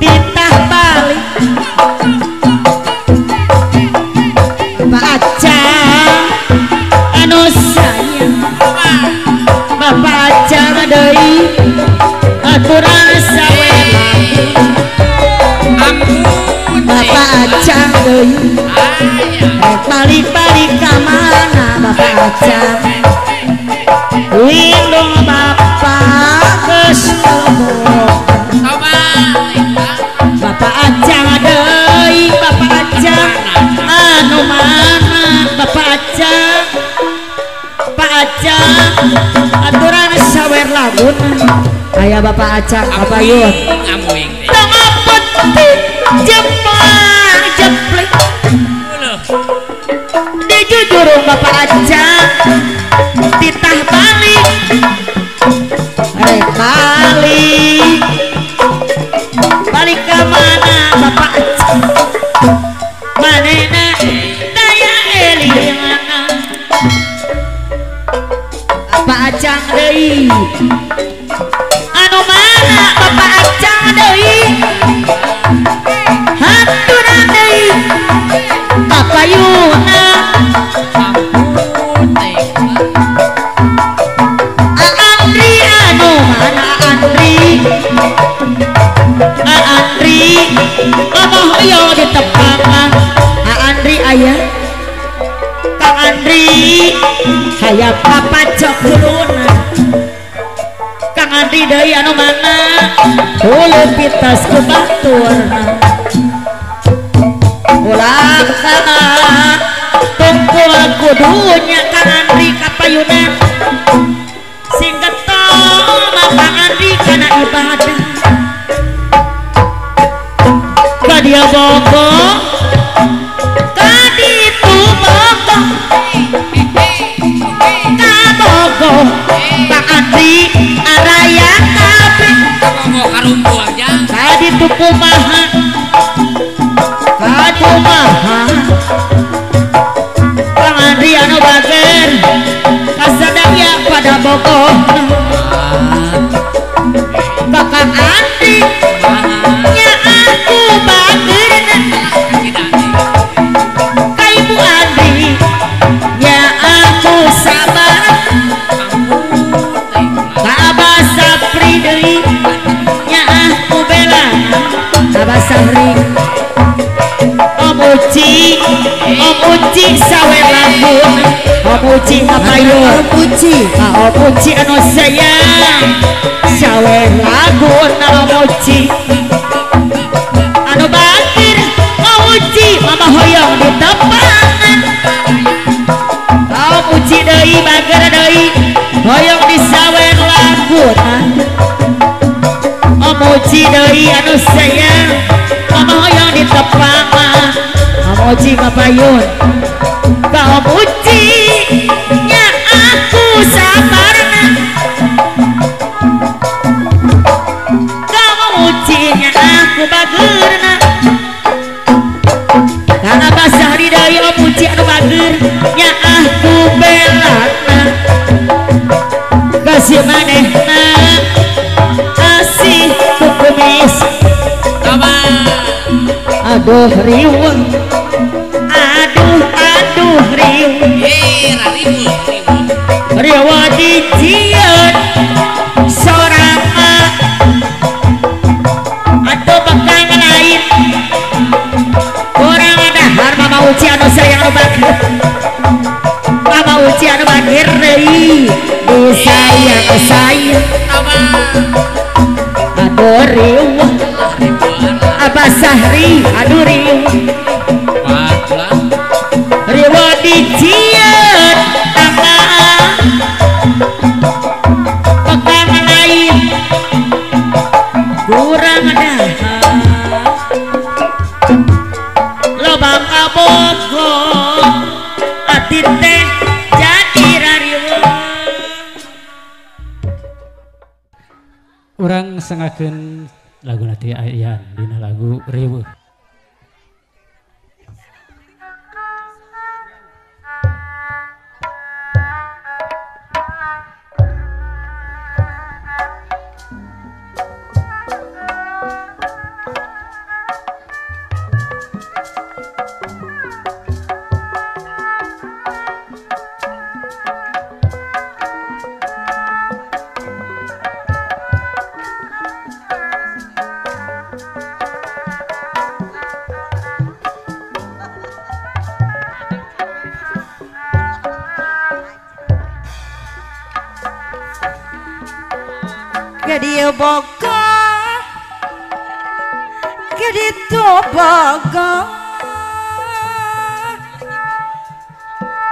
ditah balik Bapak Aca anu sayang Bapak Aca deui aturan sawe ampun Bapak Aca deui rek balik-balik ka mana Bapak Aca lindung Bapak geus lembok coba Bapak Aca deui Bapak Aca anu mana Bapak Aca Pak Aca aturan sawer lagun aya Bapak Aca kapayun amuing teh tengah peti jemplang jempling Uluh. dijujurun Bapak Aca titah balik rek balik balik ke mana Bapak Aca manehna daya eliana Bapak Aca deui anu mana Bapak Aca deui haturan deui kapayuna ampun teh Andri anu mana Andri ngomong yo ditepangan Andri aya Kang Andri hayap papacok duluna Kang Andri deui anu mana hulu pitas ku baturna ulah kana tungkul kudunya Kang Andri kapayunan sing getol Kang Andri kana ibadah ka dia bogo ka ditu bogo ka bogo Kang Andri araya kabeh ngomong karumbu aja ka ditu kumaha ka kumaha Kang Andri anu bager kasadaya pada bogo Kakang Andri nya aku bager ka Ibu Andri nya aku sabar ka Abah Sapri deui nya aku bela Abah Sapri Om Uci sawer lamun Om Uci kapayun Om Uci anu sayang sawer lagun Om Uci anu bakir Om Uci mama hoyong di tepangan Om Uci deui bager deui hoyong di sawer lagun Om Uci deui anu sayang mama hoyong di tepangan Om Uci kapayun memuji nya aku sabarna kamu mujinya aku bagerna karena basah di daya muji anu bager nya aku belana kasih manehna kasih kukumis aduh riweuh aduh riweuh riweuh dijieun sorangan atuh bekang lain kurang dahar mama uci anu sayang anu bagir mama uci anu bagir deui disayang sayang aduh riweuh Abah Sahri aduh riweuh dijieun tangga bekang lain kurang dahar loba kabogoh ati teh jadi rariweuh urang sengakeun lagu nanti ayan dina lagu riweuh. Gede bogor gede tuh bogor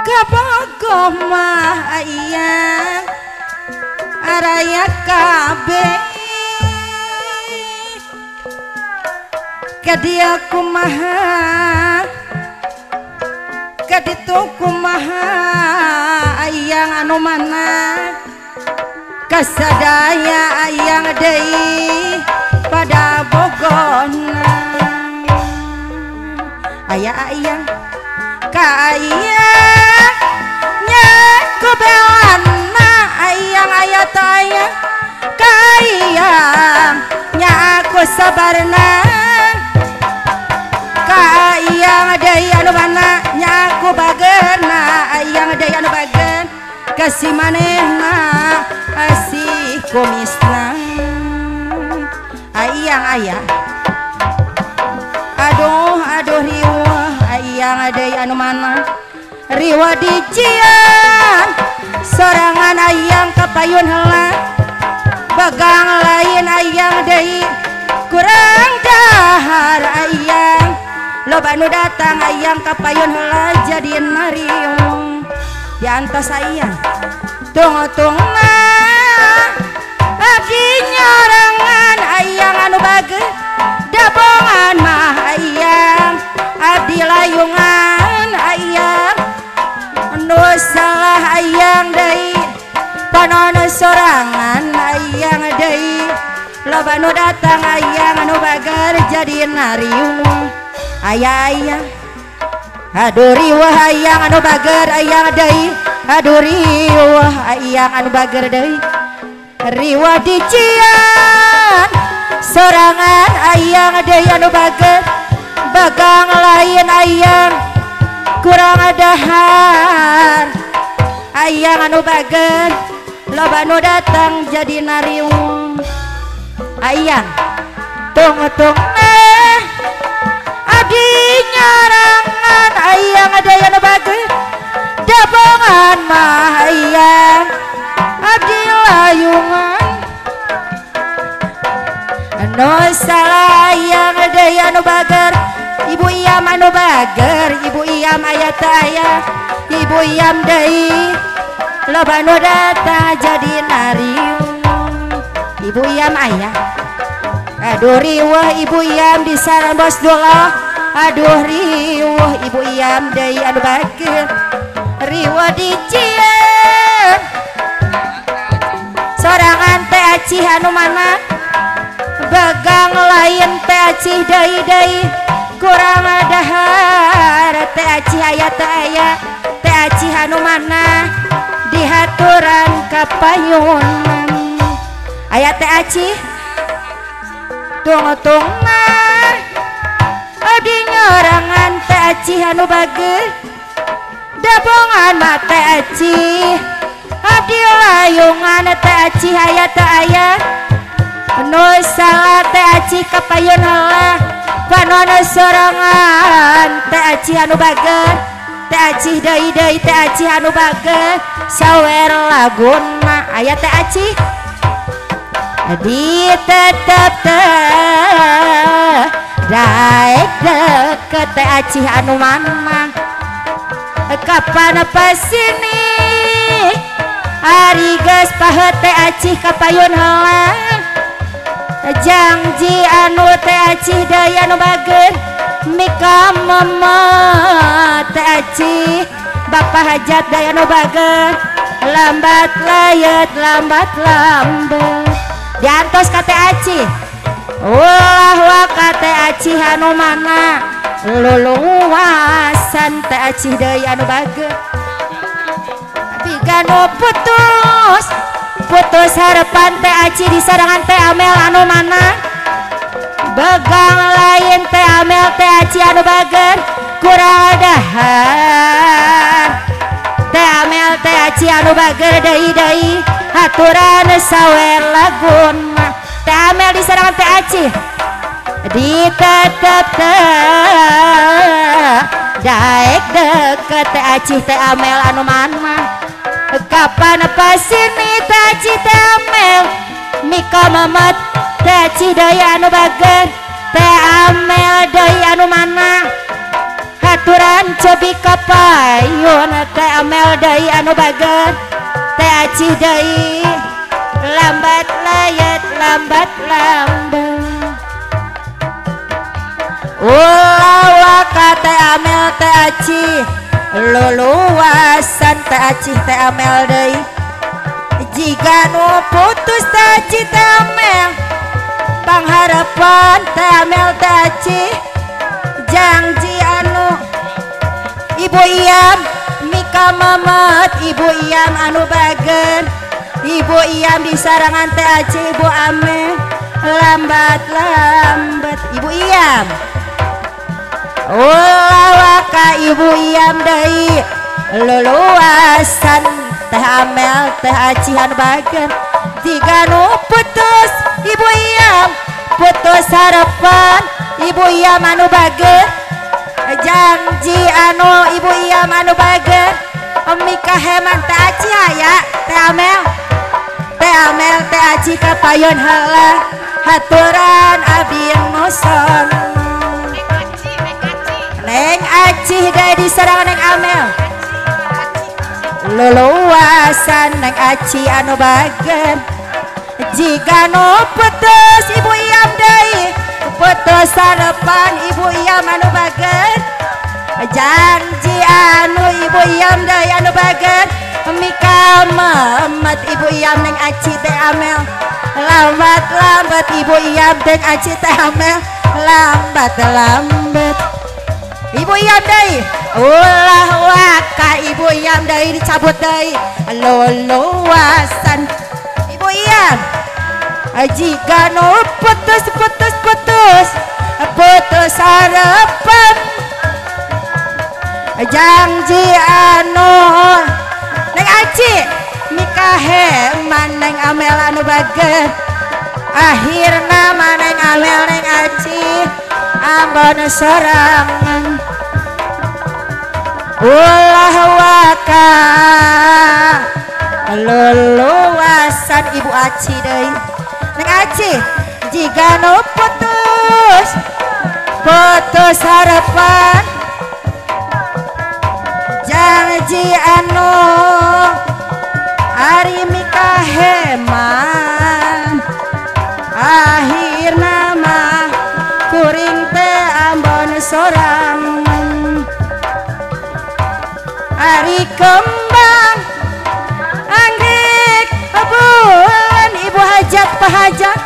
ke bogor mah ayang araya kabe gede kumaha gede tuh kumaha ayang anu mana kasadaya ayang deui pada bogona ayang ka ayang nya kubelana ayang aya tayang ka ayang nya aku sabarna ka ayang deui anu mana nya aku bageurna ayang deui anu bageun kasih manehna asih kumisna ayang aduh riweuh ayang deui anu mana riweuh dijieun sorangan ayang kapayun heula bagang lain ayang deui kurang dahar ayang loba nu datang ayang kapayun heula jadieun riweuh diantos ayang tunggu-tunggu abdi nyorangan ayang anu bager dabongan mah ayang abdi layungan ayang nu salah ayang deui panono sorangan ayang deui loba nu datang ayang anu bager jadi nariung ayang aduh riweuh ayang anu bager ayang deui aduh riweuh ayang anu bager deui riweuh dijieun sorangan ayang deui anu bager bagang lain ayang kurang dahar ayang anu bager loba nu datang jadi nariung ayang tunggu abdi nyarangan ayang deui anu bager dabongan mah ayang abdi layungan anu salah ayang deui anu bager ibu iam anu bager ibu iam aya taya ibu iam deui loba nu datang jadi nariung ibu iam aya aduh riweuh ibu iam di saran bos dolah aduh riweuh ibu iam deui anu bager riwa dijieun sorangan teh aci anu mana bagang lain teh aci deui kurang dahar teh aci aya teh aya teh aci anu mana dihaturan kapayunan aya teh aci tung mah abdi nyorangan teh aci anu bageus dabongan mah teh aci abdi layungan teh aci aya teh aya nu salah teh aci kapayun heula panono sorangan teh aci anu bageus teh aci deui teh aci anu bageus sawer laguna aya teh aci di tetep teh daek deket teh aci anu mana kapan pasini ari geus paheut teh aci kapayun heula janji anu teh aci deui anu bageus mika mama teh aci bapa hajat deui anu bageus lambat layet lambat lambat diantos ka teh aci ulah wa ka teh aci anu mana luluasan teh aci deui anu bageus tapi ganu putus harapan teh aci di sarangan teh amel anu mana begang lain teh amel teh aci anu bageus kurang dahar teh amel teh aci anu bageus deui haturan sawer lagun teh amel di sarangan teh aci di tetep teh daek deket teh aci teh amel anu mana kapan pasini teh aci teh amel mika mamat teh aci deui anu bageus teh amel deui anu mana haturan cobi kapayun teh amel deui anu bageus teh aci deui lambat layet lambat lambat ulah ka teh amel teh aci luluasan teh aci teh amel deui jiga nu putus teh aci teh amel pangharapan teh amel teh aci janji anu ibu iam mika mamat ibu iam anu bageus ibu iam di sarangan teh aci ibu amel lambat lambat ibu iam ulah waka ibu iam deui luluasan teh amel teh aci anu bageus tiga nu putus ibu iam putus harapan ibu iam anu bageus janji anu ibu iam anu bageus mika heman teh aci aya teh amel teh aci kapayun heula haturan abdi nuson neng aci deui di sarangan neng amel luluasan neng aci anu bageus jika nu putus ibu iam deui putus harapan ibu iam anu bageus janji anu ibu iam deui anu bageus mika mamat ibu iam neng aci teh amel lambat lambat ibu iam neng aci teh amel lambat lambat ibu iam deui ulah waka ibu iam deui dicabut deui luluasan ibu iam jika nu putus harapan janji anu neng aci mika heman neng amel anu bageus akhirna mah neng amel neng aci ambon sorangan ulah waka luluasan ibu aci deui neng aci jika nu putus harapan janji anu ari mika heman akhirna mah kuring teh ambon sorangan Ari kembang anggrek bulan ibu hajat pahajat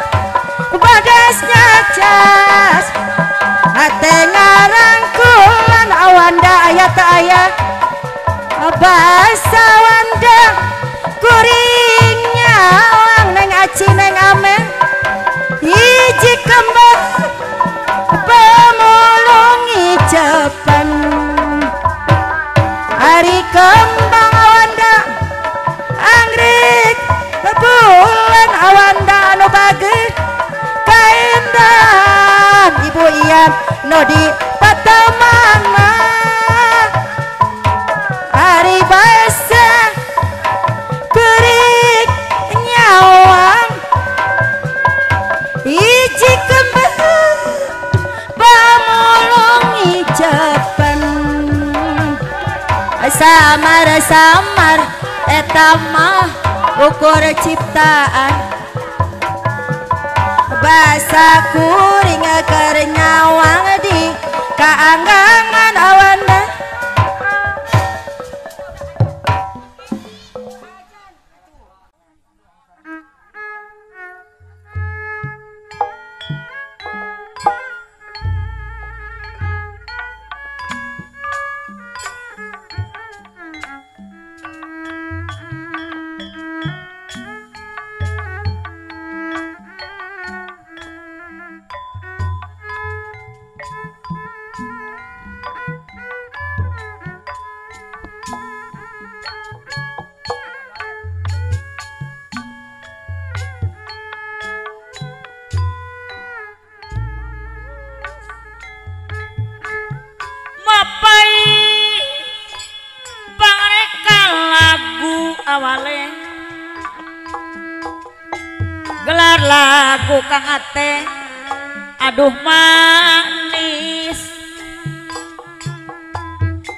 bagasnya cas ate ngarangkulan awanda ayat ayat bahasa wanda kuringnya awang neng aci neng amen hiji kembang pemulungi Jepang Ari kembang awanda anggrek bulan awanda anu bagus kaendan ibu iam no di patamana Ari bahasa kurik nyawang hiji kembang pamulungi Jepang samar-samar eta mah ukur ciptaan basa kuring keur nyawang di kaanggangan awanda awale gelar lagu kang ate aduh manis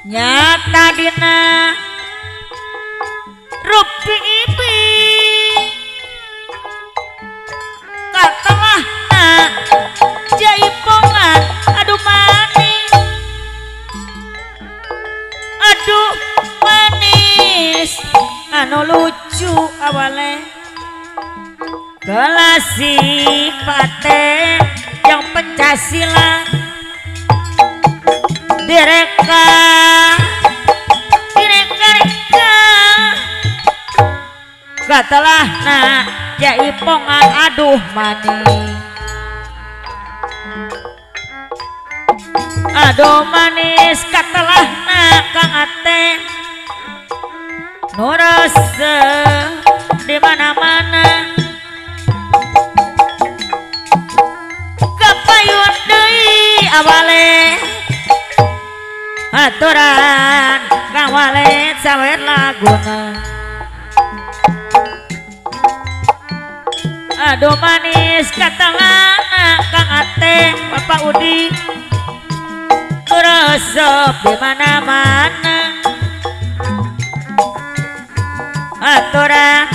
nyata dina rupi ibi katalah na jaipongan aduh manis aduh manis anu lucu awale kelasik pate yang Pancasila direka katalah na jaipongan aduh manis aduh manis katalah na kang ate nurase di mana-mana kapayun deui awale aturan kawale sawer laguna aduh manis katalana kang ate Bapak Udi resep di mana-mana aturan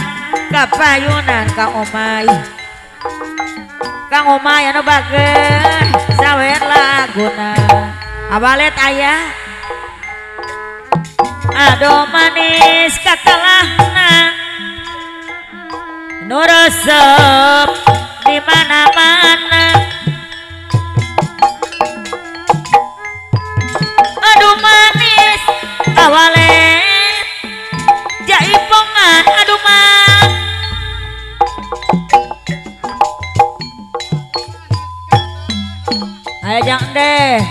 kapayunan Kang Omay anu bageus sawer laguna awalet aya aduh manis katalahna nu resep di mana-mana aduh manis awalet jaipongan aduh man ayo jangan deh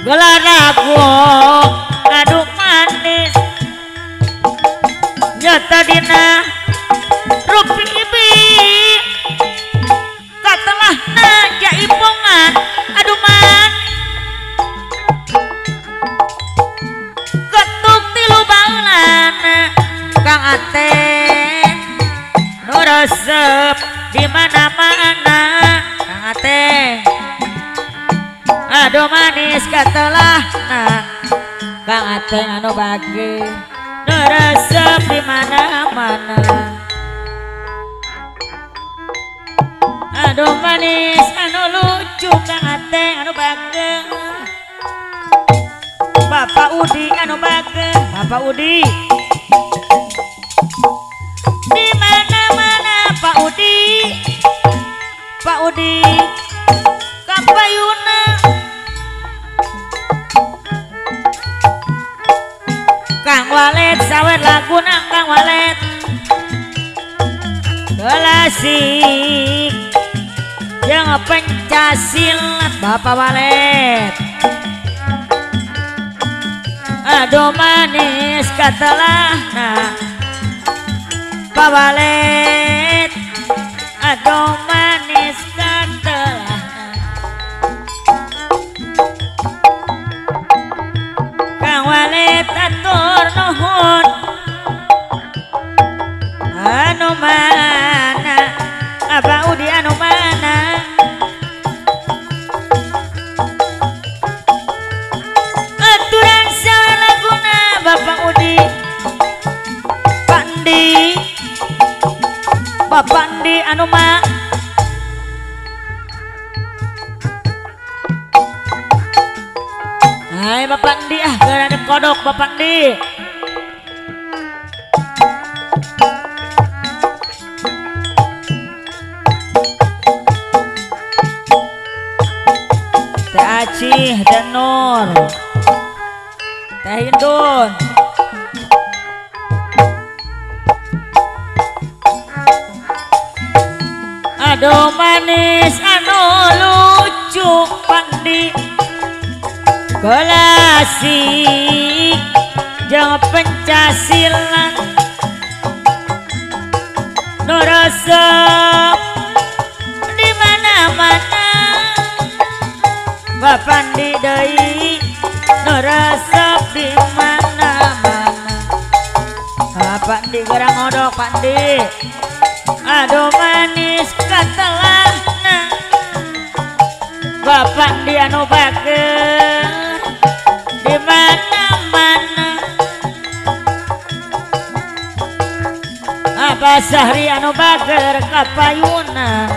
gelar lagu aduh manis nyata dina rupi ibi katalah na jaipongan aduh man ketuk tilu baulan kang ate nu resep di mana-mana Kang Ateng. Aduh manis katelahna Kang Ateng anu bage resep di mana-mana. Aduh manis anu lucu Kang Ateng anu bage. Bapak Udi anu bage, Bapak Udi. Di mana-mana Pak Udi. Pak Udi kapayuna. Kang Walet sawet laguna Kang Walet. Gelasik jeung Pencasilat Bapak Walet. Aduh manis katelahna Pak Walet. Aduh manis katelahna Kang Walet atur nuhun. Anu mana Abah Udi anu mana. Aturan salah laguna Bapak Udi. Pandi Bapak Andi anu mah. Hai Bapak Andi gara kodok Bapak Andi. Teh Acih dan Nur, Teh Hindun. Aduh manis anu lucu Pandi. Gelasik jeung Pencasilat nu resep di mana-mana. Bapak Pandi deui nu resep di mana-mana. Bapak Pandi gerang ngodok Pandi. Aduh manis katelahna Bapak Pandi anu bager di mana-mana. Abah Sahri anu bager kapayunan.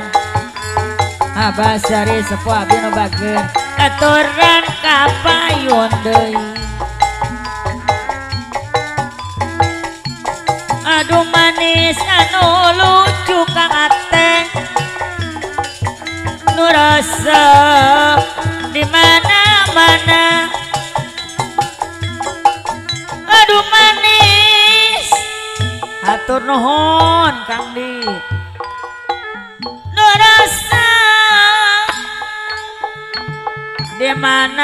Abah Sahri sepuh abdi anu bager aturan kapayun deui. Aduh manis anu lucu Kang Ateng nu resep di mana-mana. Aduh manis atur nuhun Kang Di nu resep di mana-mana.